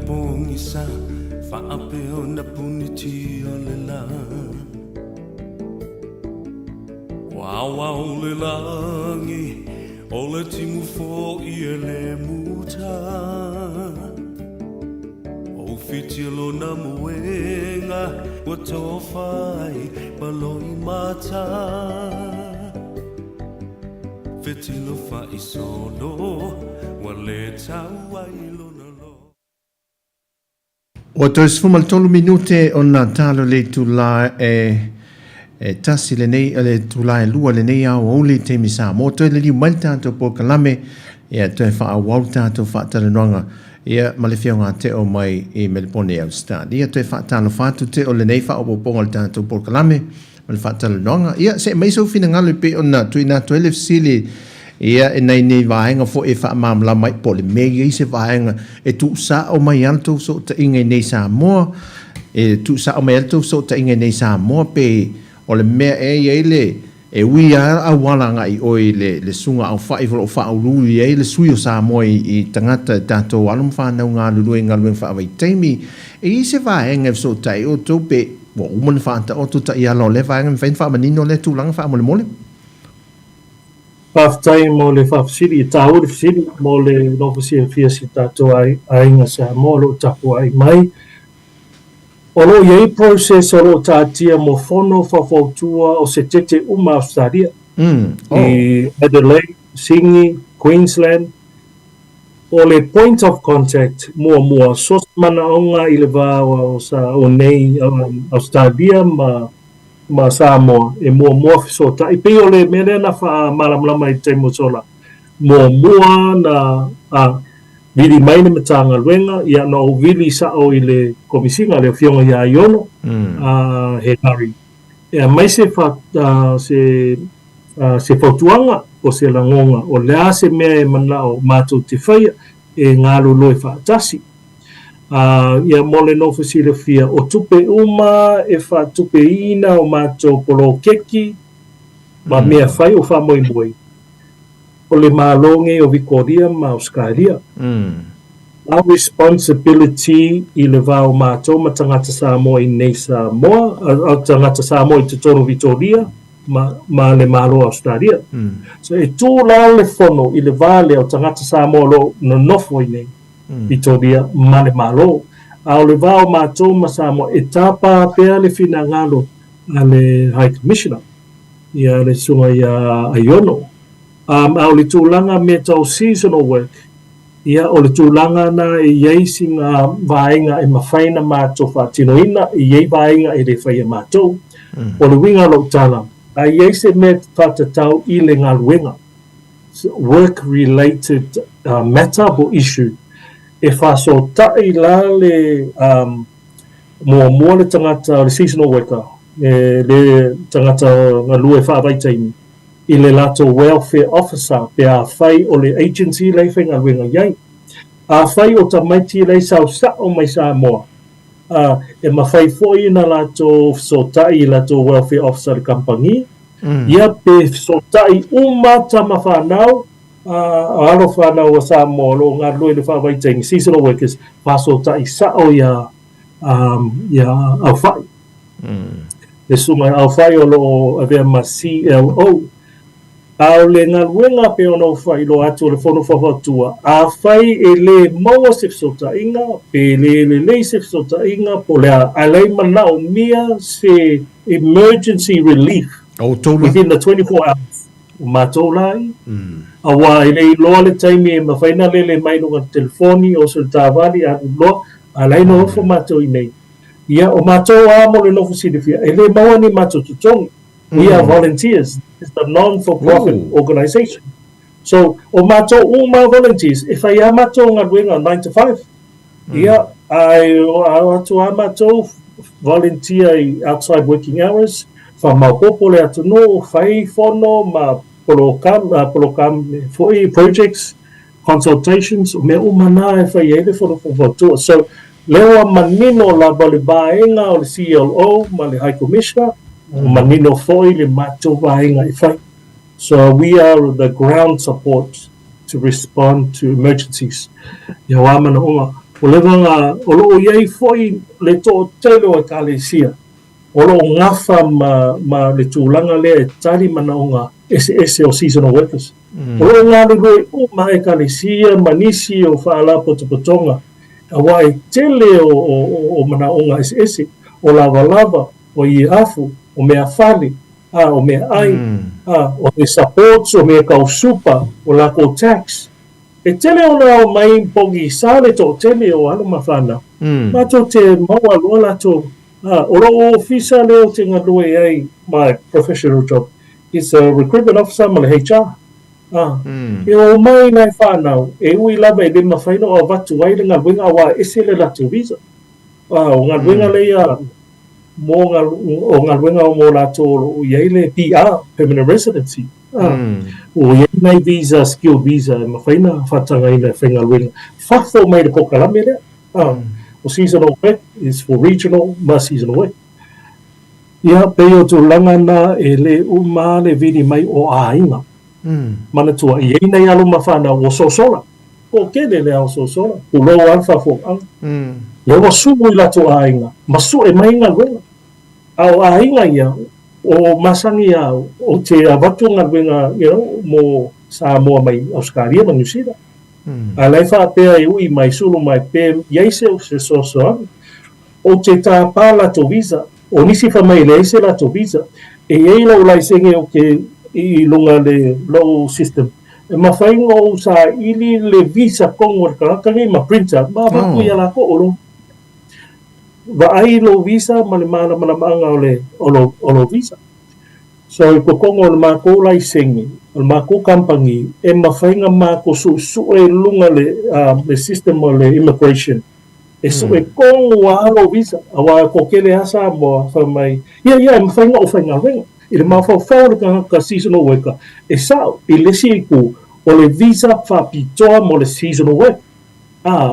pungisa faapeo na puniti o le la wawa o le langi o le timu fo i le muta o fitilo na muenga o tofai baloi mata fitilo fa i solo wale taua i lona lo o to sfuma tolu minute ona talo le tula tasi le nei le tula e lua le nei au o le te misa mo to le li malta to po kalame ia to fa a walta to fa tala nonga ia malefionga te o mai e Melbourne Australia to fa tala fa to te o le nei fa o po alta to po kalame mal fa tala nonga ia se mai so fina ngalo pe ona to ina to le sili ia e nei vaenga fo e fa mamla mai po le mei se vaenga e tu sa o mai alto so te inga nei Samoa e tu sa o mai alto so te inga nei Samoa pe o le mea e le e wia a wala ngai o le sunga au fa o fa o lu e le sui o Samoa i tangata tato alum fa na nga lu nga lu fa vai taimi e se vaenga so tai o to pe wo mun fa ta o to ta ia lo le vaenga fa manino le tu lang fa mo le mole Paftai mo le fafsiri, tauri fsiri, mo le nofosi e fia si tato ai inga sa mo lo tapu ai mai. O lo iei process o lo tatia mo fono fafautua o se tete uma Australia. I Adelaide, Sydney, Queensland. O le point of contact mua sos mana onga i le vā o nei Australia ma Samoa e mua fisota i pe o le mele na fa malamlama i te mosola mua na vili mai ne matanga luenga ia no vili sa o i le komisinga le fionga ia iono he nari e mai se fa se fautuanga o se langonga o le ase mea e mana o mātou te whaia e ngālo loe whaatasi ia mole no Philadelphia o tupe uma e fa tupe ina o macho polo keki ma mea fai o fa moi moi o le malonge o Victoria ma Australia our responsibility i le vau macho ma tangata Samoa i nei Samoa au tangata Samoa i te tono Victoria ma le malo Australia so e tū la le fono i le vale o tangata Samoa lo no nofo i nei Victoria ma le malo au le vau macho ma Samoa e tapa pea le fina ngalo a le High Commissioner ia le sunga ia Aiono au le tūlanga me tau seasonal work ia o le tūlanga na e iei singa vaenga e mawhaina macho whatinoina e iei vaenga e le whaia macho o le winga lo tala a iei se me whatatau i le ngaluenga work related matter or issue e whaso tai la le mua le tangata le seasonal worker le tangata ngalue whaavaitaimi i le lato welfare officer pe a whai o le agency lei whenga wenga iai. A whai o tamaiti lei sau sa o mai Samoa. E ma whai foi na lato sotai i lato welfare officer kampangi. Ia pe sotai uma tama whanau alo whanau a Samoa lo ngā lue le whawaiting seasonal workers pa sotai sa o ia au whai. Le sunga au whai o lo avea ma CLO. Au le ngaluenga pe ono whai lo atu le whono whawhatua. A whai e le maua sef sota inga, pe le sef sota inga, po le a lei manao mia se emergency relief within the 24 hours. O mātou lai. A wā e le loa le taimi e mawhaina le mai no ngā telefoni o se tāwari a loa, a lei no ofo mātou i nei. Ia o mātou a mo le nofu sidifia, e le maua ni mātou tutongi. We are volunteers. It's a non-for-profit organization. So, o mato uma volunteers. If I am mato ngaluenga 9 to 5, yeah, I to amato volunteer outside working hours. Fa mapopo le atu no fai fono ma polokam foi projects, consultations. Me umana e fai ele fono fono. So, leo manino la balibaenga o le CLO ma le High Commissioner. Manino foi le macho vaenga i fai. So we are the ground support to respond to emergencies. Ia wamana onga. O le vanga, o lo iei foi le to telo e kalesia. O lo ngafa ma le tūlanga lea e tari mana onga ese o seasonal workers. O lo ngāri loe uma e kalesia, manisi o whaala potopotonga. A wa e tele o mana onga ese. O lava, o i afu. O mea whale, o mea ai, o me supports, o mea kausupa, o lako tax. E tele o nao mai pongi sale to tele o alo mawhana. Mato te maua loa lato, o lo ofisa leo te ngalue ai, my professional job. It's a recruitment officer ma le HR. E o mai nai whanau, e ui lava e le mawhaino o watu ai le ngaluenga wa ese le lato visa. O ngaluenga leia, o ngaluenga o mo lato o iei le PR, permanent residency. O iei nei visa, skill visa, ma whaina whatanga ina whengaluenga. Whafo mai le pokalame lea. O seasonal work is for regional, ma seasonal work. Ia peo tu langa na e le uma le vini mai o ainga. Mana tua iei nei alo mawhana o sosola. O kele le au sosola. O lo alfa fo ang. Ia wa sumu i lato ainga. Masu e mainga wenga. Au ainga ia. O masangi ia. O te avatu ngā wenga, mo Samoa mai Australia ma New Zealand. A lai wha pēa e ui mai sulu mai pē iaise o se sosoanga. O te tā pā lato visa. O nisi wha mai le eise lato visa. E ei lau lai senge o ke i lunga le low system. E ma whainga o sa ili le visa kongo karangangi ma printer. Ma waku ia lako oro. Wa ai lo visa ma le mana maanga o lo visa. So ko kongo le mako lai sengi. Le mako kampangi. E ma whainga mako su e lunga le system o le immigration. E su e kongo wa alo visa. Awa ko kele asa mo whamai. Ia, ma whainga o whainga renga. I le mawhawhau ka seasonal worker. E sao, i lesi ku o le visa whapitoa mo le seasonal work.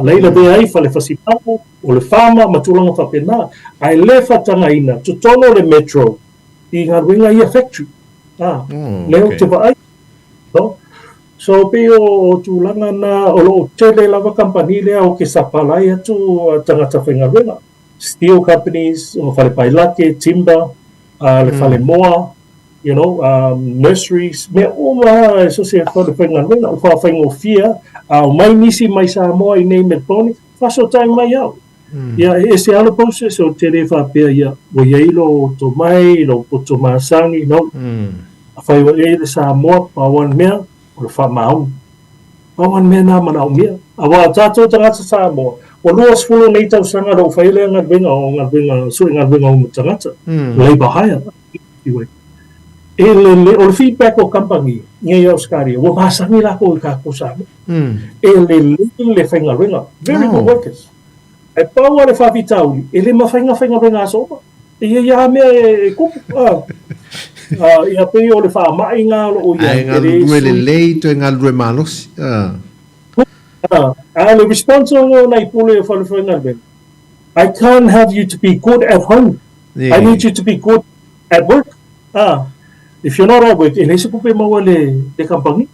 leila be ai fa le fasipapo o le fama matulanga fa pena ai le fatanga ina tutono le metro I ngaruenga ia factory leo te vai no so pe o tulanga na o lo tele lava company le o ke sapalai atu tangata whaingaruenga steel companies o fale pailake timber le fale moa you know, nurseries, me uma so se fale whaingaruenga o wha whaingofia o mai nisi mai Samoa I nei Melbourne faso time mai au ia ese ala process o te re whapea ia o iailo to mai lo poto masangi no whai o le Samoa pawan mea o le whamau pawan mea na mana o mea a wa tātou tangata Samoa o luas fulo nei tau sanga lo whaile ngadwenga o ngadwenga o tangata labor hire iwe o le feedback o company ngai au skari o masangi lako I kako Samoa le whaingaruenga very good workers e paua le whawitauri, le mawhainga sopa. Ia mea e kupu. Ia pei o le whaamai ngā o ia. Ai ngā lue le lei to ngā lue malos. Le response o nei pule e whaingaruenga. I can't have you to be good at home. I need you to be good at work. If you're not at work, e leise pupe maua le kampani.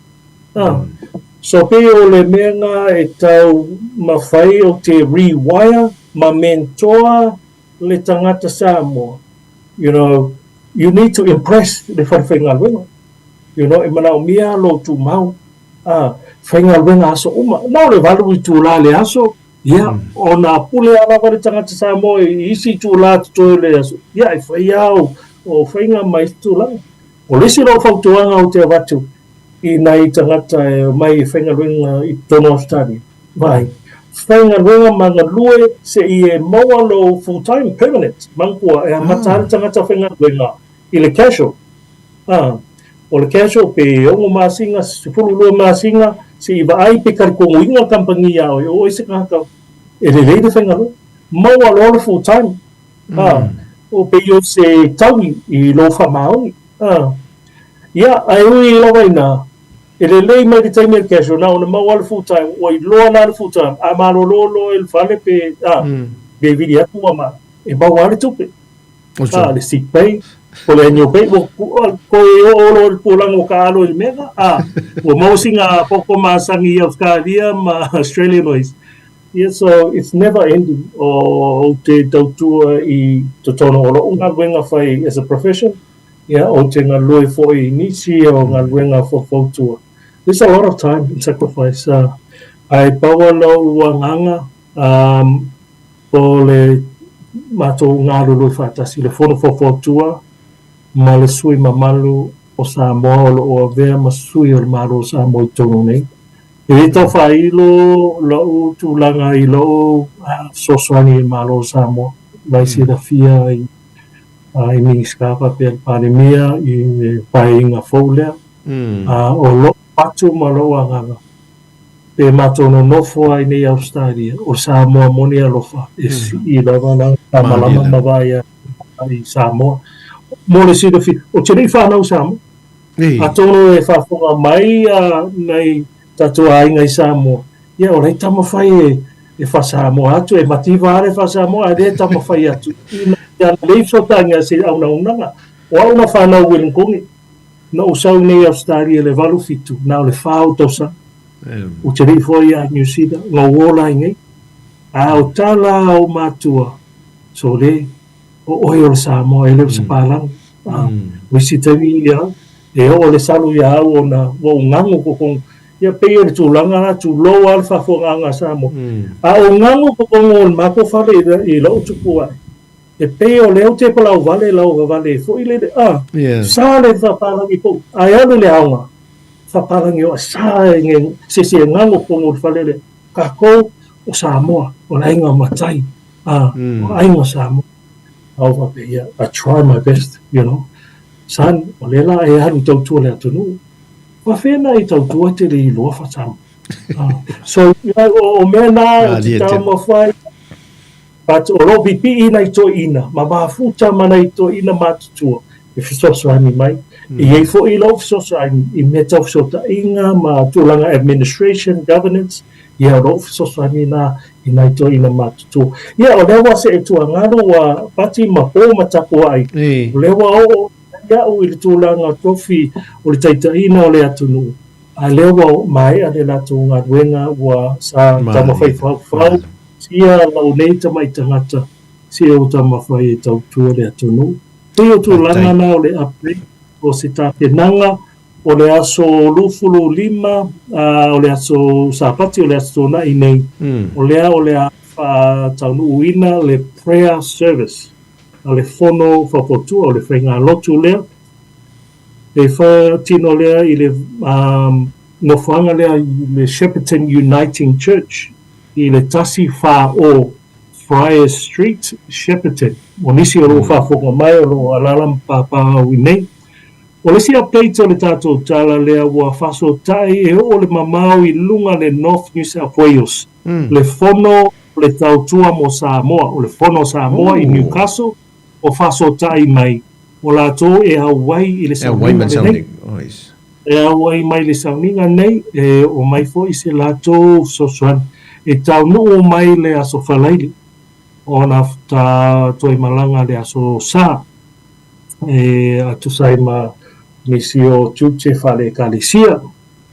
So pe o le mea ngā e tau mawhai o te rewire, ma mentor le tangata Samoa. You know, you need to impress le whaiwhaingaruenga. You know, e mana o mea lo tu mau. Whaingaruenga aso uma. Nau le walu I tū la le aso. O nā pule alawa le tangata Samoa I isi tū la tutoe le aso. E whai au o whainga mai tū la. O lesi ro whautuanga o te watu. I nei tangata mai whaingaruenga I tono Australia. Vai. Whaingaruenga manga lue se I maua lo full-time, permanent. Mangkua e matari tangata whaingaruenga I le casual. O le casual pe ongo masinga, sifuru lua masinga, se I ai pe karikongo inga kampani au o ese kaka. E le leide whaingaruenga. Maua lo le full-time. O pe yo se taui I lo whamaoni. Ai ui I lawa ina. E le lei mai te taimi al casual na o na mau ala full time o I loa na ala full time a malololo e le fale pe be vidi atu ama e mau ala tupe le sick pay o le annual pay ko e o le pulang o ka alo I mega o mau singa poko masangi Australia ma Australian noise so it's never ending o te tautua I totono o lo unga wenga fai as a profession o te ngā loe foi nisi o ngā wenga fo fautua. There's a lot of time and sacrifice. Ai paua lau wanganga o le matou ngā lulu whātasi, le fono fo fautua, ma le sui mamalu o Samoa o lo o avea ma sui o le maro o Samoa I tono nei. E le tau whailo lau tūlanga I lau sosoani I maro o Samoa, mai si da fia I mingiskapa pe pandemia I painga folea o lo patu ma lo anganga pe matono nofo ai nei Australia o Samoa moni alofa I lava na tamalama mavaya I Samoa mo le si fi o te nei whanau Samoa a tono e whafonga mai nei tatua ai ngai Samoa o rei tamawhai e wha Samoa atu e mativare wha Samoa e re tamawhai atu ia lei sotanga se au na unanga o au na whanau Wellingkongi na usau nei Australia le valu fitu na le whao tosa o te rei foi a New Zealand ngā wola ingai o tala o matua so le o oi o le Samoa e leo se palang wisi tami ia e o le salu ia au o na o ngangu kokong ia pei o le tūlanga na tu lo al whafonganga Samoa o ngangu kokong o mako whare I lau tuku ai e pe o leo te palau vale lau vale fo I le sa le whaparangi po ai anu le aunga whaparangi o sa nge se ngango pongo whale le kako o Samoa o la inga matai o ainga Samoa au wape ia I try my best you know san o le la e hanu tautua le atunu whawhena I tautua te le iloa whatama so o mena o te tau mawhai But o lo pipi ina I to ina, ma mafuta mana I to ina matutua. fisosoani mai. Iei fo'i lau fisosoani I mea tau fisotaʻiga ma tulaga administration governance ia o lo'o fisosoani ina ito ina matutua. Ia o lea ua se e tuagalo ua pati ma po ma tapu ai. O lea ua o'o ia'u I le tulaga tofi o le taitaʻina o le atunuu. A lea ua maeʻa le latou galuega ua sa tamawhai faufau sia lau nei tamai tagata sia o tamawhai e tautua le atunuu. Tui o tulaga na o le upgrade o se tapenaga o le aso lufulu lima o le aso sapati o le aso tonaʻi nei o lea taunuuina le prayer service a le fono fapotua o le faigalotu lea e fa tino lea I le nofoaga lea I le Shepparton Uniting Church I le tasi fa o Friar Street, Shepparton. O nisi o loo whafonga mai o loo alalam pāpāu I nei. O le si update o le tātou tala lea ua whaso tai e o le mamau I lunga le North New South Wales. Le fono le Tautua mo Samoa, o le fono Samoa I Newcastle, o whaso tai mai. O la tō e Hawaii I le sauninga nei. E Hawaii mai le sauninga nei, e o mai fo I se la tō sosuan. E tau nuu mai le aso whalaili. O na toi malanga le aso sa atu sai ma nisi o tuche fale kalisia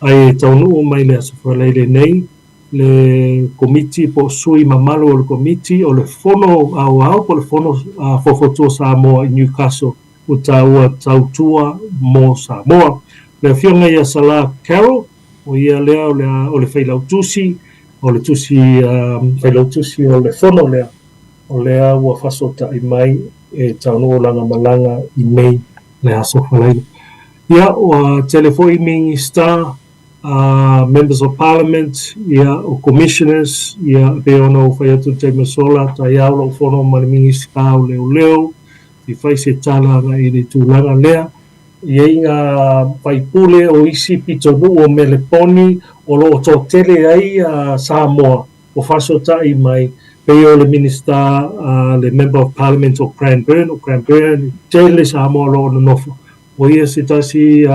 ai taunu mai le aso fale nei le komiti po sui mamalo o le komiti o le fono au po le fono fofotua Samoa I Newcastle o Tautua mo Samoa le fionga ia sala Carol o ia lea o le failautusi o le tusi failautusi o le fono lea o lea ua whasotaʻi mai e taunuu langa malanga I nei le aso whalaila. Ia ua telefoi mingi star members of parliament, ia o commissioners, ia pe ona o whai atu te masola, ta iau lo whono mani mingi star o leo leo, I whai se tala na I le tūlanga lea. Ia inga whai pule o isi pitonu o meleponi o lo to tele ai Samoa o whasotaʻi mai Peo le minister, le member of parliament o Cranbourne, tele Samoa lo no nofo. O ia se tasi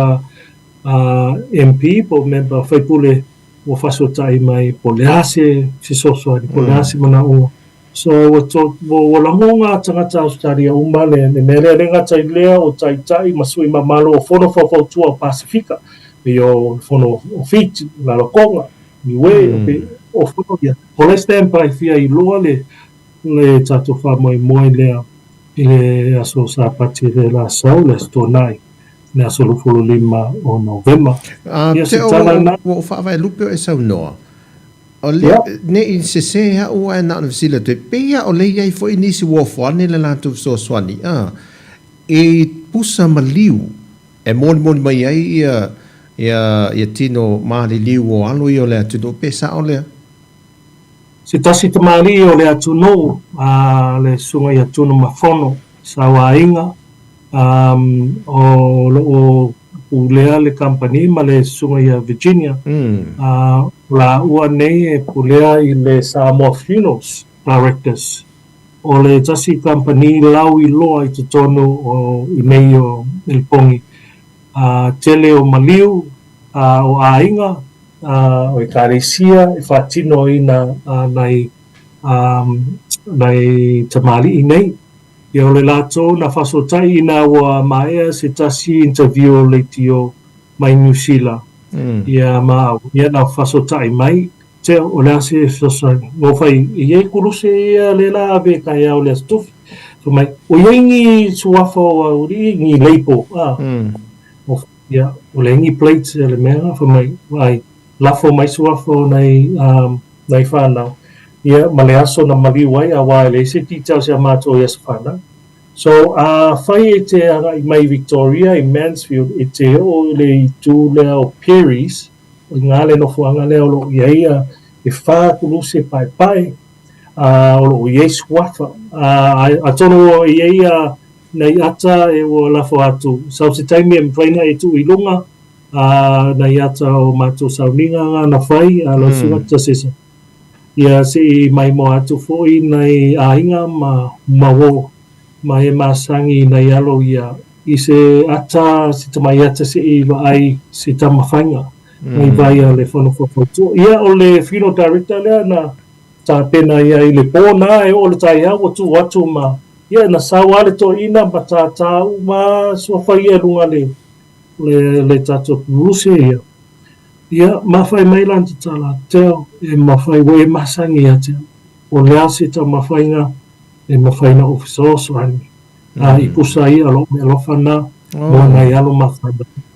MP, po member whaipule o whasotai mai po le ase, si sosoani, po le ase mana ua. So, o langonga tangata Australia uma le mele renga tai lea o tai masui mamalo o fono whawhautua o Pasifika. Pe o fono o Fiji, la lokonga, niwe, o fono ia. O le stampai fia I loa le tato wha moe lea I le aso sa pati le la sau le stonai le aso lufulu lima o Novema. Te o whaawai lupe o e sau noa. O le ne I se ha ua e nana visila te pea o le iai fo I nisi wofoane le lātou soaswani. E pusa maliu e moni mai ai ia tino maali liu o alo I o le atuno pesa o lea. Se tasi tamari o le atuno, le sunga I atuno mafono, sa wainga, o pulea le company ma le sunga I Virginia, la ua nei e pulea I le Samoa Funerals Directors, o le tasi company lau I loa I tutono o I nei o Ilpongi, tele o maliu, o ainga, o karesia e whatino I nai tamali I nei. Ia o le lato na whasotai I nā ua maea se tasi interview o le tio mai New Zealand. Ia ia na whasotai mai. Te o le ase whasosani. Ngō whai I ei kuruse ia le la ave kai au le astufi. So mai, o iei ngi suafa o auri, ngi leipo. Ia, o le ngi plates le mea, whamai, ai, lafo mai suafo nei whanau. Ia, ma le aso na maliwai a wae le se titau se amato I asa whanau. So, whai e te anga I mai Victoria, I Mansfield, e te o le I tū lea o Perry's, o ngā le nofuanga lea o lo ia e wha kuluse pai, o lo iei suafa. A tono o iei nei ata e o lafo atu. Sau se taimi e mwaina e tu I lunga, nei ata o mato sauninga na whai, lo suata sesa. Ia se I mai mo atu foi nei ainga ma wo, ma e masangi nei alo ia i se ata si tamai ata si I ai si tamafainga mai vai a le fono fofo ia o le fino director lea na ta pena ia I le pona e o le tai au tu watu ma ia na sawa le to ina ma ta ma so fa ia lunga le tato rusi ia mafai mai lan tala teo e mafai we masangi ate o le asi ta mafainga e mafaina ofisos rani I pusa ia lo me lo fana mo na ia lo mafai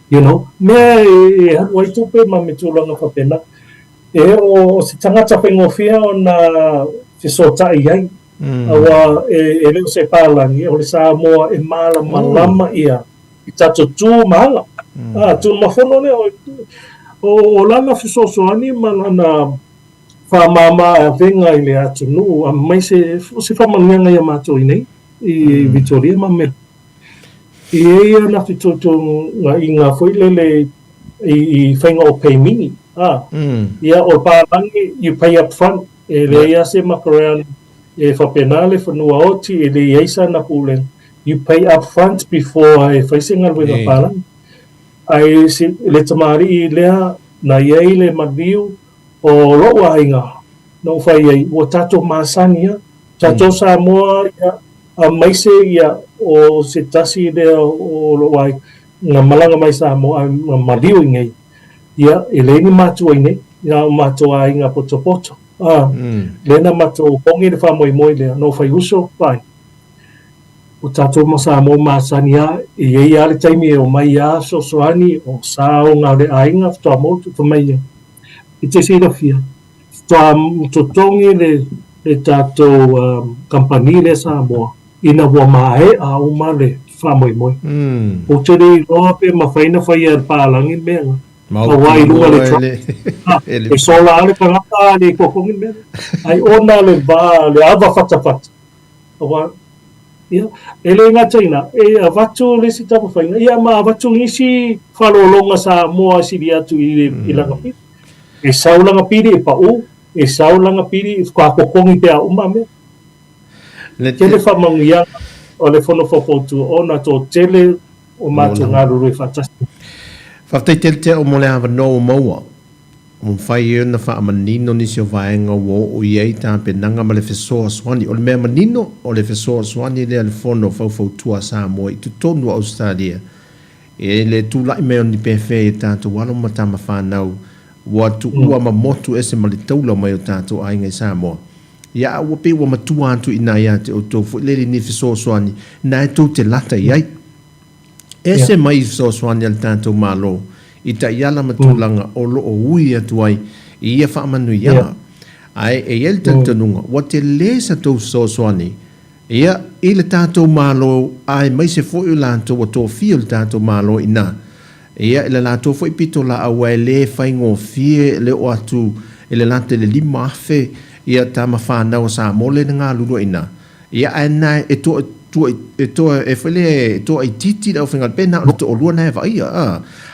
you know me e wai tupe ma me tulanga fa pena e o si tangata pengofia ona se sota iai awa e leo se palangi o le Samoa e mala malama ia I tato tu mala tu mafono ne o lana fisosoani ma lana whamama venga I le atunu a mai se whamanianga ia mātou I nei I Victoria ma me I eia na fitoto I ngā whailele I whainga o pay me ia o pālangi you pay up front e le ia se makarean e whapenale whanua oti e le iaisa na pulen you pay up front before e whaisenga wenga pālangi ai si le tamari I lea na iei le maniu o loa inga no fai ai o tato masania tato Samoa ia a maise ia o se tasi lea o loa nga malanga mai Samoa nga maniu ingai ia eleni matua inei ia matua inga poto poto lena matua pongi le wha moi moi lea no fai uso fai o tato Samoa masania iei ale taimi o mai a sosoani o sao ngā le ainga toa motu to mai I te sira fia toa totongi le tato kampani le Samoa ina wa mae a uma le wha moi moi o te rei roa pe mawhaina whai ar pālangi mea a wai runga le tra e sola ale kangata le kokongi mea ai ona le va le ava whatawhata a ia ele nga China e avatu le si tapa fainga ia ma avatu isi falolonga Samoa si dia tu I langa piri e saulanga piri e pau e saulanga piri ka kokongi pe a uma me le tele fa mangia o le fono fofotu ona to tele o matu ngaru re fantastic fa te o mole ava no moa o fai na fa manino ni se vaenga wo o ye ta penanga ma le feso swani o le me manino o le feso swani le fono fo tua Samoa I tu tonu Australia e le tu la me ni pefe ta tu walo mata ma fa nau wa tu ua ma motu ese ma le taula mai o ta tu ai ngai Samoa ia o pe wa matua atu ina ia te o to fo le ni feso swani na tu te lata ai ese mai feso swani al tanto malo I ta iala matulanga o lo o ui atu ai I ia whaamanu ia ai e el tantanunga wa te le sa tau sosoani ia I le tātou malo ai mai se fo I lanto wa tō fia le tātou malo ina ia le lanto fo I pito la awa e le whaingo fie le o atu e le lante le lima afe ia ta mawhanau sa mole na ngā lulu ina ia ai nai e tō e whele tō ai titi lau whingal pena o tō olua nai wa ia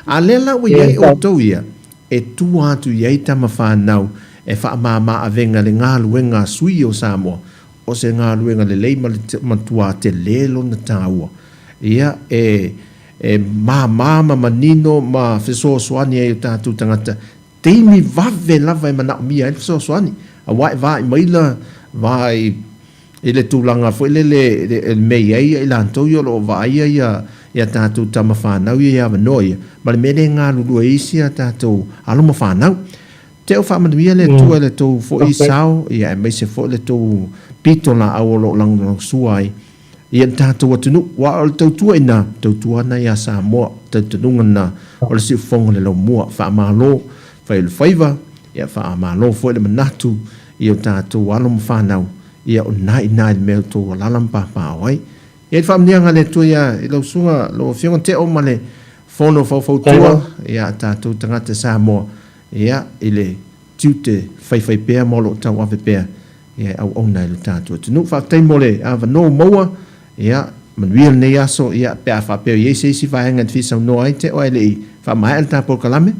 a lela wa iei o tau ia e tu atu iei tama whanau e wha mama a venga le ngā luenga sui o Samoa o se ngā luenga le lei matua te lelo na tāua ia e mama manino ma feso soani e o tātou tangata teimi vave lava e mana mia e feso soani a wai vai maila vai ele tūlanga fo ele le mei ai I lantou I lo vai ai ia tātou tama whanau ia wanoia ma le mene ngā lulu e isi a tātou aloma whanau te o whamanuia le tua le tau fo I sao ia e mai se fo le tau pito la au lo lang suai ia tātou atunu wa o le tautua ina tautua na ia Samoa tautununga na o le siufonga le lau mua whaamalo whai le whaiva ia whaamalo fo le manatu ia tātou aloma whanau ia o nai mea tō lalam pāpā wai. Ia whamnianga le tu ia I lau sunga lo whionga te o male whono whautua ia tātou tangata Samoa ia I le tiute whai pēr molo tau awe pēr ia au nai le tātou. Tunu whakatei mole a wano maua ia manuia nei aso ia pēr whapeo i eise isi whaenga te whisau no ai te o ele I whamai al tāpol kalame.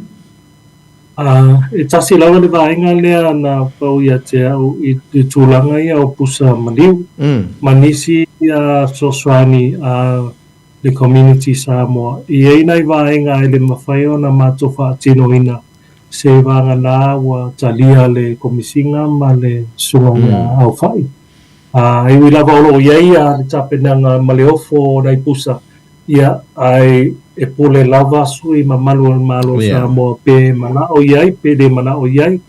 E tasi lawa le vaenga lea na pau ia te au I tūlanga ia o pusa maniu. Manisi ia soswani le community Samoa. I ei nei vaenga e le mawhai o na mātou whaatinoina se vanga nā wa talia le komisinga ma le sunga au whai. E wi lava olo iei a le tapenanga ma le ofo nei pusa. Ia ai e pole lava sui ma malo Samoa pe mana o iei, pe le mana o iei.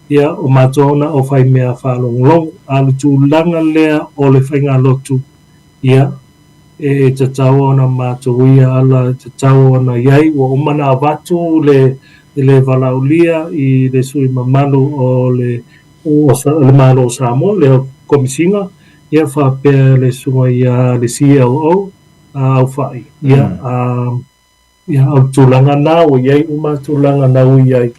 Ia o mātona o whai mea whalonglong a le tūlanga lea o le whainga lotu. Ia e te tau ona mātou ia ala te tau ona iei o umana avatu le valaulia i le sui mamalu o le malo Samoa le komisinga ia whapea le sunga ia le CLO au whai ia au tūlanga nā o iei uma tūlanga nā o iei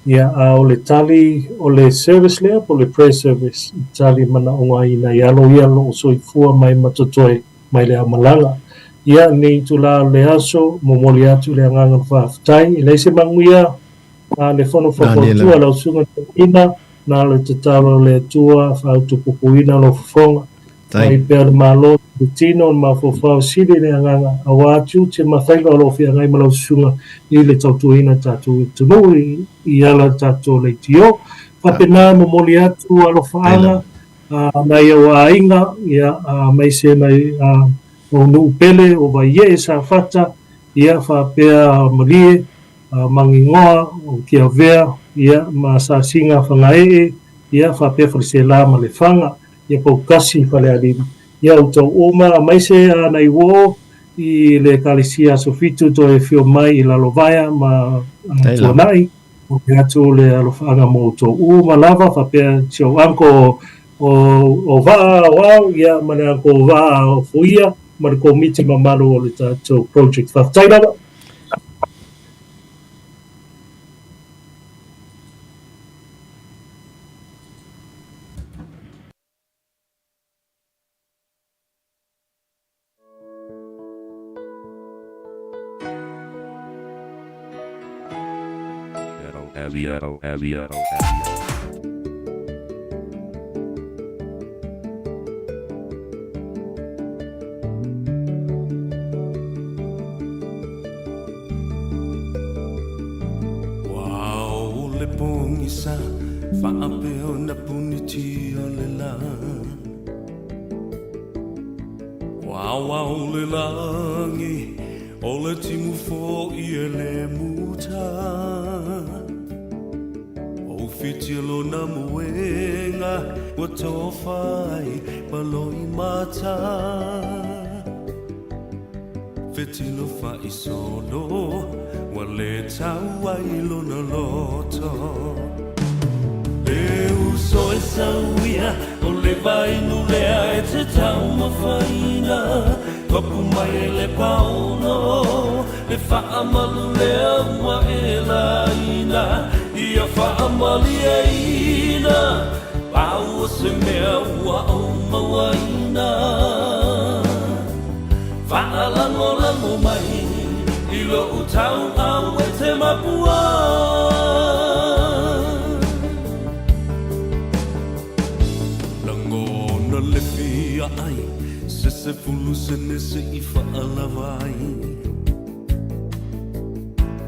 ia o le tali o le service lea po le prayer service tali mana o ngai na ialo ia lo soifua mai matotoe mai le amalanga. Ia ni tula le aso, momoli atu le anganga whaftai, i leise manguia, le whono whakotua lau sunga ina, na le tatalo le tua, whautupupuina lo whafonga, mai pēr malo, le tino, ma whawhau siri le anganga, awa atu, te mawhainga o lo whia ngai malau sunga, i le tautuina tatu tunu, i ala tatu le tio, whapena momoli atu alo whaanga, mai o ainga ia mai se mai o nu pele o vai e sa fata ia fa pea malie mangingoa o kia vea ia ma sa singa whangae ia fa pea frisela ma le whanga ia pau kasi whale alima ia utau oma mai se nei wo i le kalisia sofitu to e fio mai i lalovaya ma tuanai o kia tu le alofanga mo utau oma lava fa pea tio anko o va wow ia mana ko va fuia mana ko miti mamalo o le tatou project whaftaina Heavy. Pongisa whaapeo na puniti o le la Wau le langi o le timu fo i e le muta O fitilo na muenga wa tofai maloi mata Fitilo fa i solo wa le taua i lona loto Le uso e sauia o le vainu lea e te tau mawhaina Kapu mai e le pauno Le whaamalu lea ua e la ina Ia whaamali e ina Pau o se mea ua au mawaina Whaalango mai I lo utau au e te mapua Lango na le fia ai Se fulu se nese I whaalawai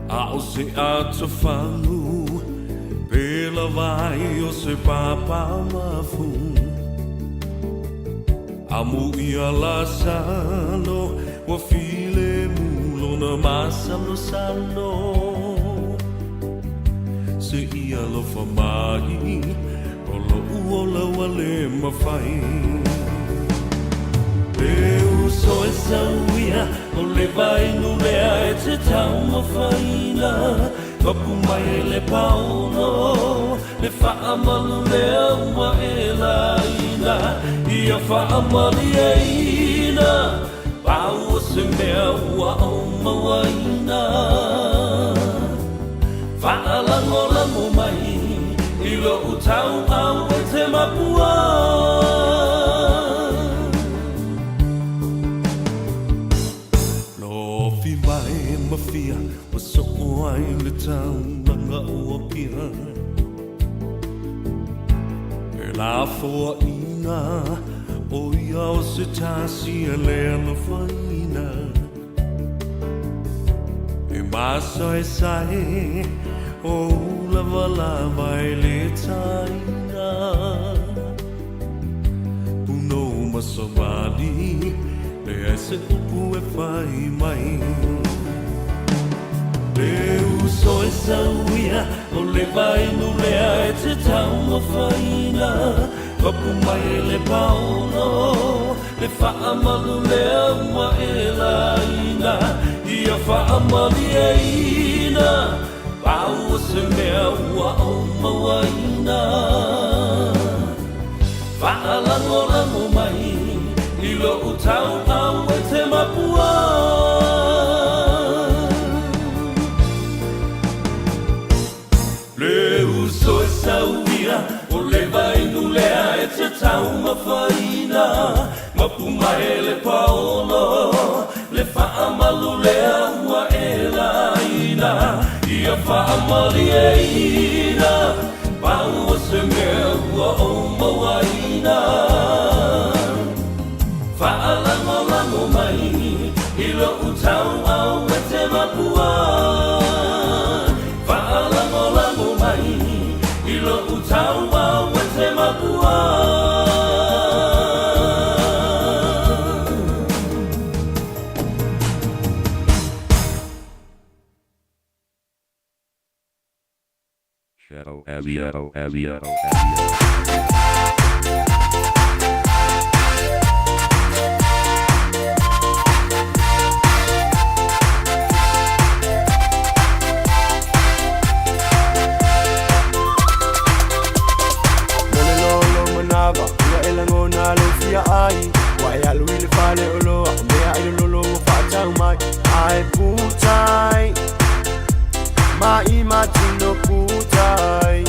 A o se ato whangu Pela vai o se papa mafu Amu ia la salo Wa file mulo na masalo salo Se ia lo famai O lo uola wale mawhai Le uso e sauia O le vainu lea e te tau mawhaina Kapu mai e le pauno Le whaamalu lea ua e la ina Ia whaamali e ina Pau o se mea ua au mawaina Whaalango mai I lo utau au e te mapua No fi mai mawhia Wa soko ai le tau Nanga ua pia E la fua ina O ia o se tasi e lea na whaina Masoi sai o lava lava le taina Puno masomali le ese upu e fai mai Le usoi sauia o le vai no lea e te tauma faina Kapu mai le pauno le whaamalu lea ua e laina Ia whaamali e ina Pau se mea ua o mawaina Whaalango lango mai I lo utau au e te mapua Le uso e sauia o le vainu lea e te tauma whaina Mapu mai le paolo le whaamalu lea ua e laina Ia whaamali e ina Pau se mea ua o mawaina Whaalango lango mai I lo utau au e te mapua Whaalango lango mai I lo utau au e te mapua Shadow Avia. Ai putai mai matino putai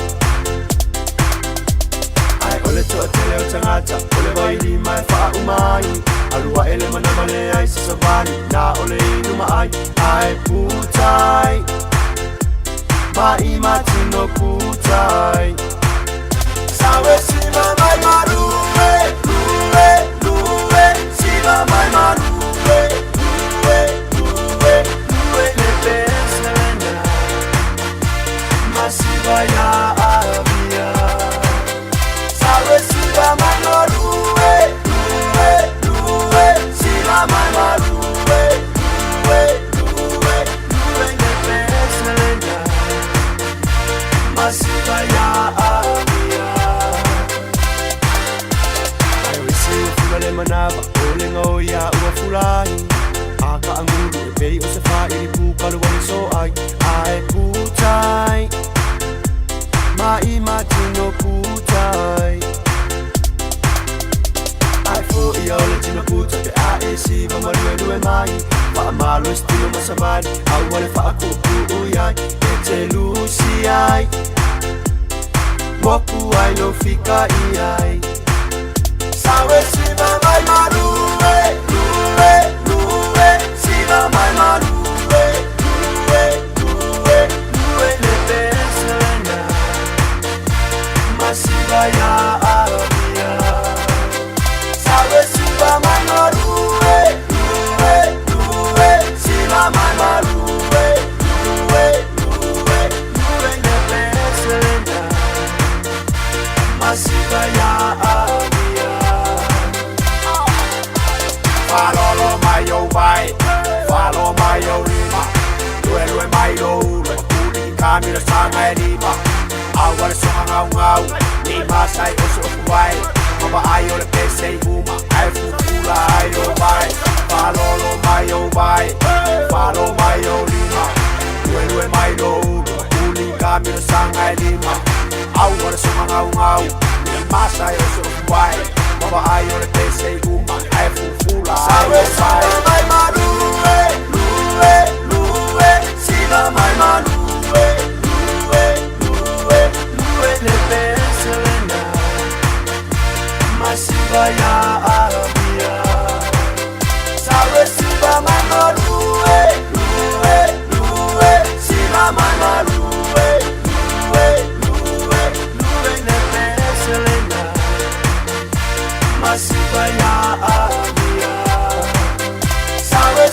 ai ole to tele o tangata ole vai li mai fa umai alua ele mana male ai sabani na ole inu mai ai putai mai matino putai sawe sima mai maruwe luwe sima mai maruwe Sivaya Avia Sawe Siva Manoruwe Luwe Siva Manoruwe Luwe Nepeselena Masivaya Avia Ayo isi ufulale manaba Olenga oya ua fulai Aka angulu e pei o se wha iri pukalu wani so ai Ai putai Mai matino putai Ai fo ia ole tino puta Pe a e si va marue mai Fa malo estilo masamari Au wale fa aku uyai E te lusi ai Moku ai no fika iai Sawe si va mai marue Luwe Si va mai marue Luwe le peselena Sivaya Avia Sawe Siva Manoruwe Siva Manoruwe Luwe Nepeselena Masivaya Avia Follow my yo vai Follow my yo rima Luelue mai lo ule Kuli kamira sanga e rima Awal songa ngau ni masai oso kuai mama ayo le pese uma ai fukula ayo vai falolo mayo vai falo mayo lima luelue mai lo uli kamira sanga lima awal songa ngau ni masai oso kuai mama ayo le pese uma ai fukula ayo vai mai maruwe luwe sila mai maruwe Nepeselena Masivaya Avia Sawe Siva Manoruwe Siva Manoruwe Luwe Nepeselena Masivaya Avia Sawe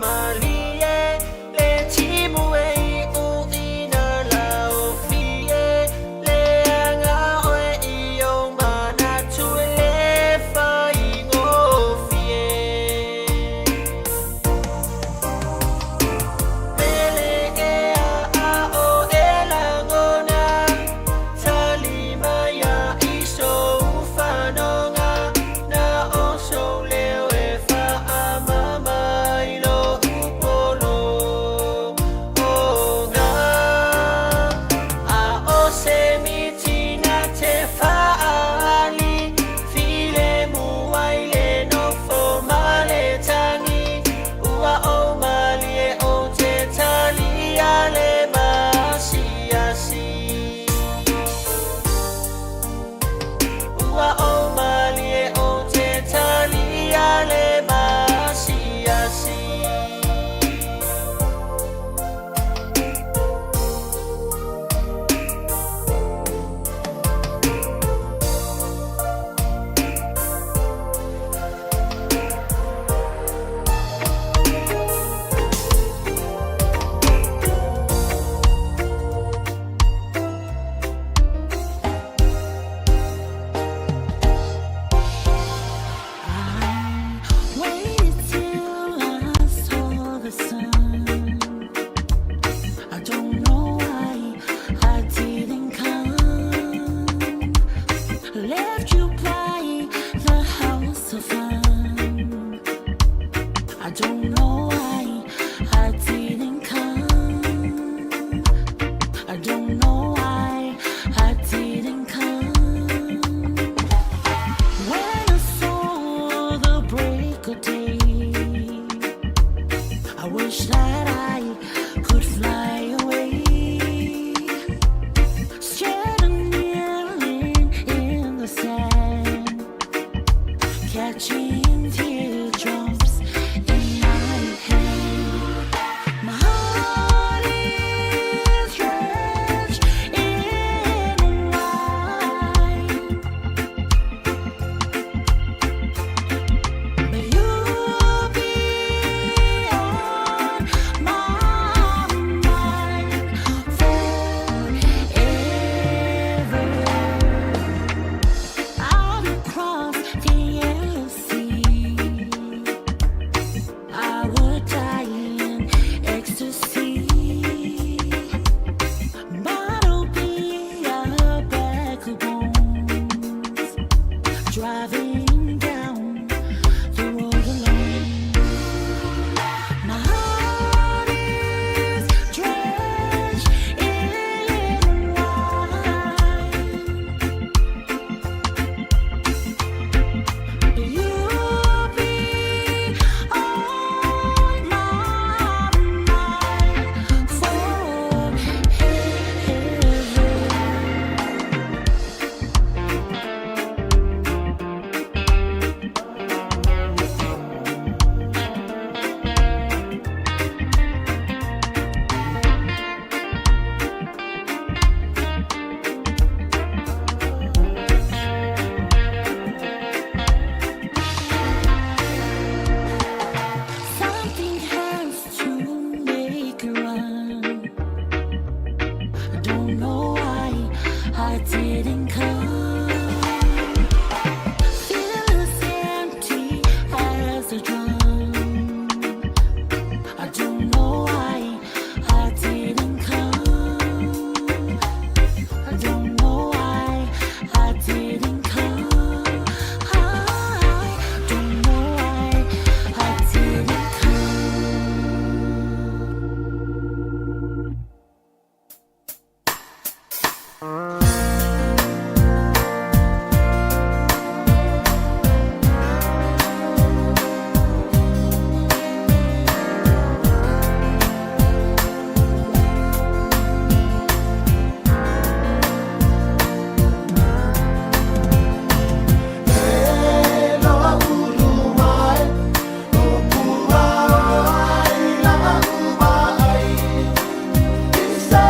Mali wish that I could fly away. Scared of kneeling in the sand, catching teardrops in my hand. My heart is drenched in wine, but you'll be on my mind forever. Out across the yellow sea, I would die in ecstasy, but I'll be a bag of bones, driving down the road alone. My heart is drenched in wine, but you'll be on my mind forever. Something has to make a run. I don't know why I didn't come. Feel as empty as a drum. I don't know why I didn't come. I don't know why I didn't come. I don't know why I didn't come. Sa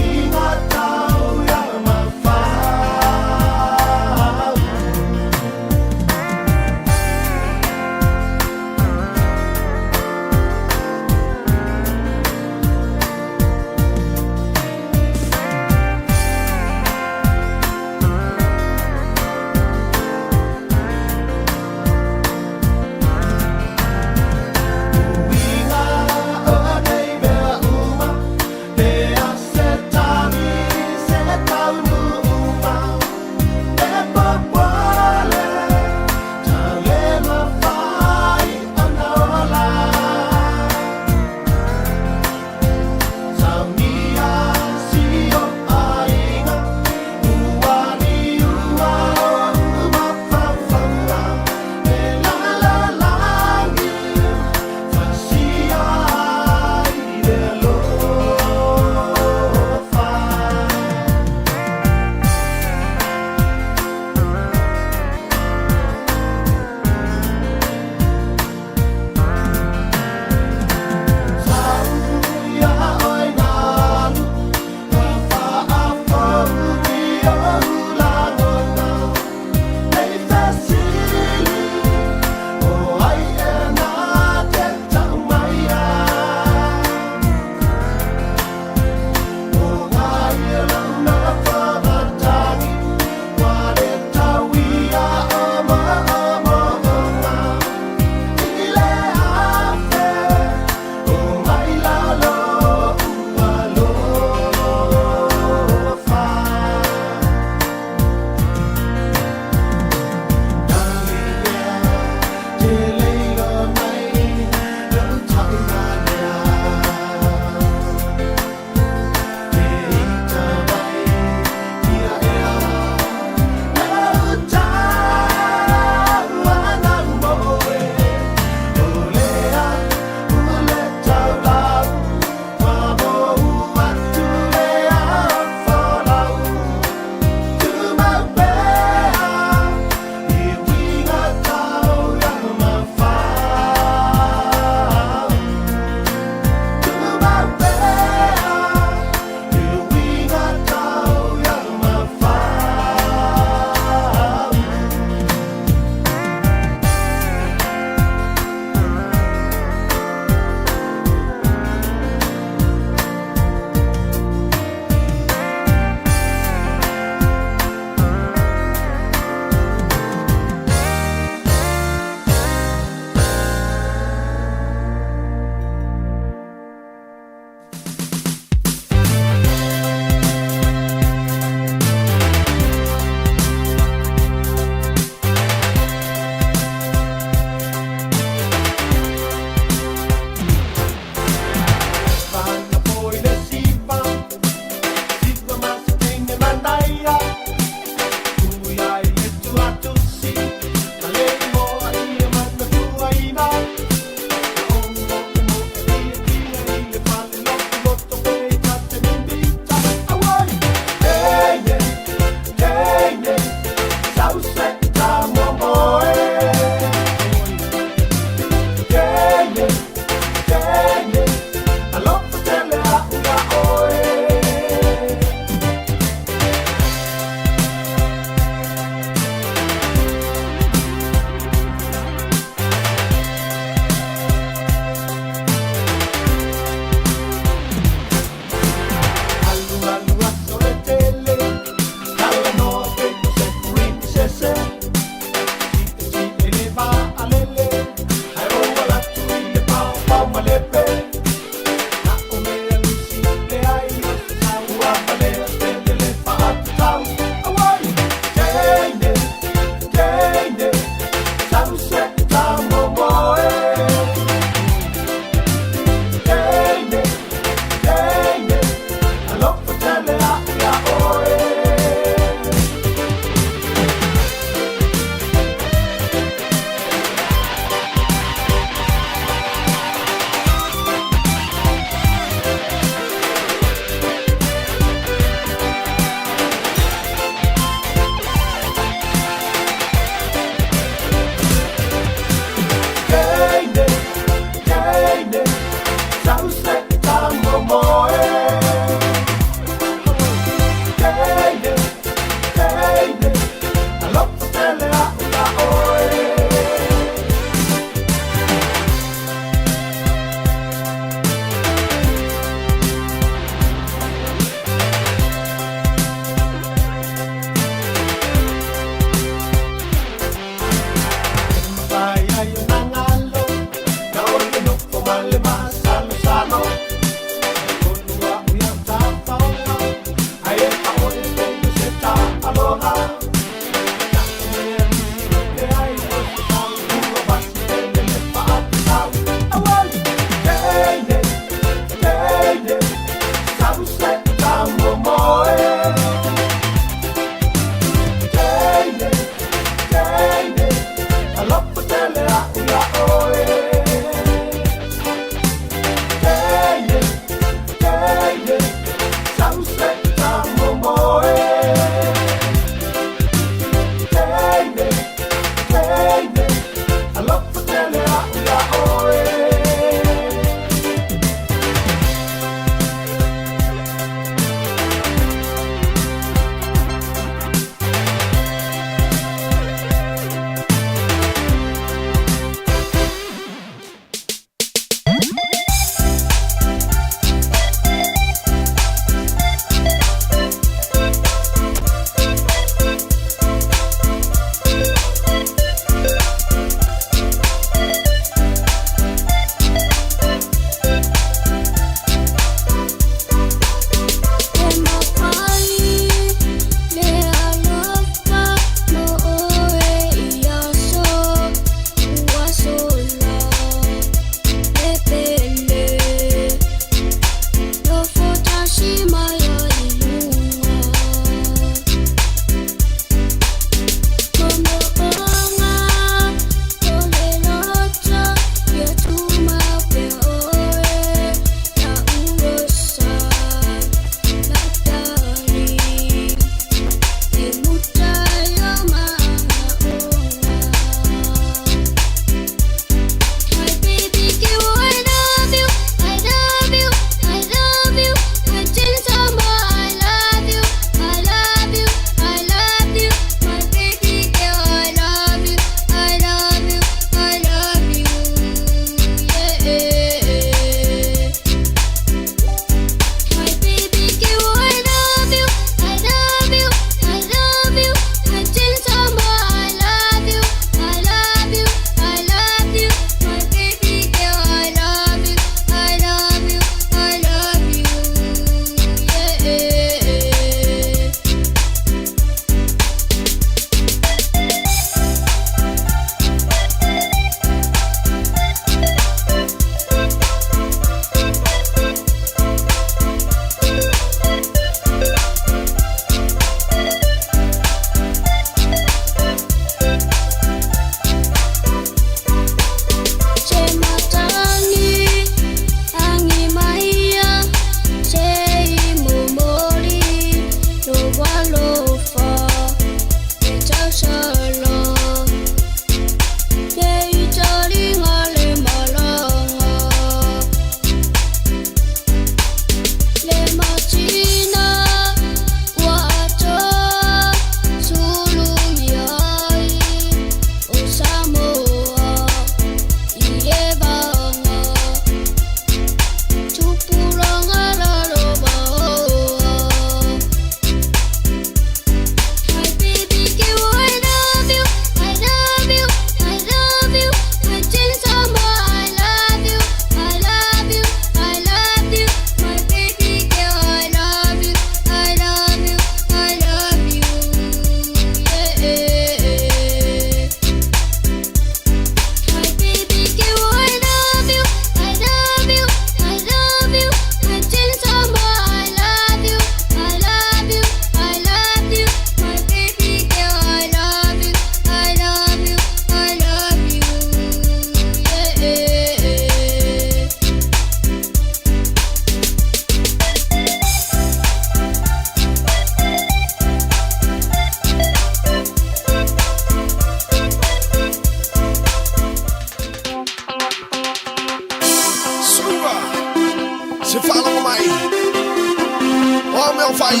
fai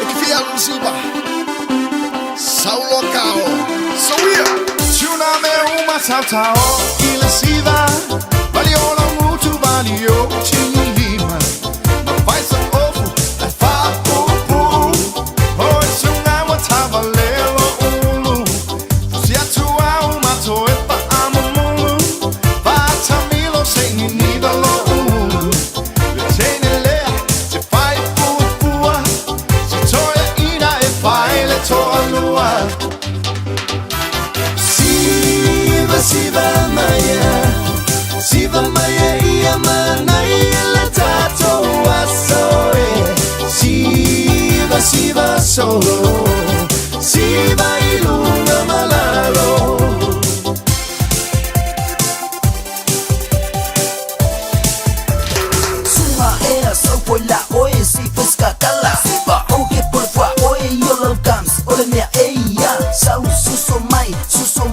e che fia lusiba saulo cao sawia tuna me uma tautua ila siva valiola mutu valio chima ma fai so ofu la fa pu oh tuna mo tavalelo ulu sia tua uma to e pa amu pa tamilo singing nidalo le tenele se fai pu se toia ina e fai le toa Siva maya ia mana ia la Tautua soe Siva solo Siva ilunga malalo Suma ea so foi la oe si pesca cala Oke por fua oe yo love comes Ole mea eia Sau suso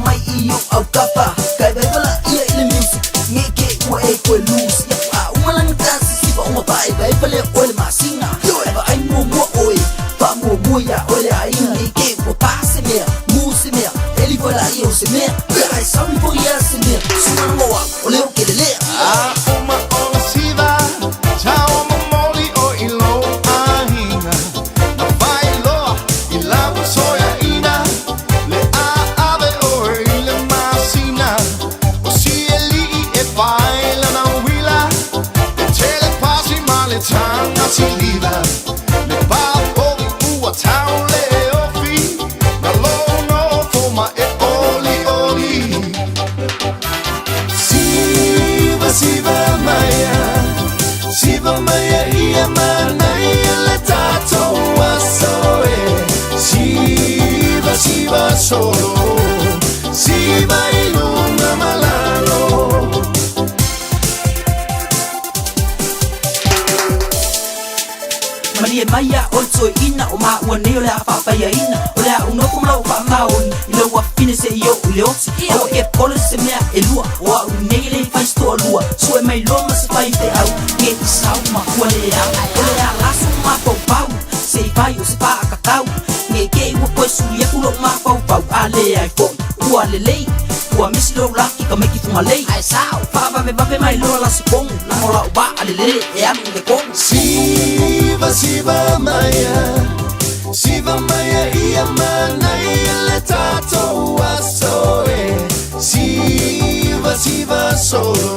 mai iyo au kapa Kai bai bala ia ile music Ngeke ua e koe lose Ia pa umalang dance Siva uma pae bai bale ole masina Eva ai mua oe Pa mua ya ole ai Ngeke ua pa se mea Mu se mea Eli vola ia o se mea Ia ai sauri po ia se mea Sumana moa ole o kele lea Uma ola siva Tau mamoli o ilo ahina Na vai loa I lava soia ina Le ave o ile masina O si eli e vai la na wila Le tele pasi ma le tanga si lida Le pa ovi ua tau le ofi Na lo no foma e oli Siva maya ia mana ia la Tautua soe Siva solo Siva ilunga malalo Maria maya olso ina o ma ua neo le afa paya ina o le uno como lo fa maoni lo wa fine se yo le osi o ke pole se mea e lua o a nei le fa sto lua so e mai lo ma se fai te au ke sau ma ua le a la so ma pau se vai o se pa ka tau nge ke ua po su ia kulo ma pau ale ai fo ua le lei ua misi lo laki ka me ki fuma lei ai sao fa va me mai lo la se pong na mola ba ale le e anu le kong Siva maya ia mana ia la Tautua soe Siva solo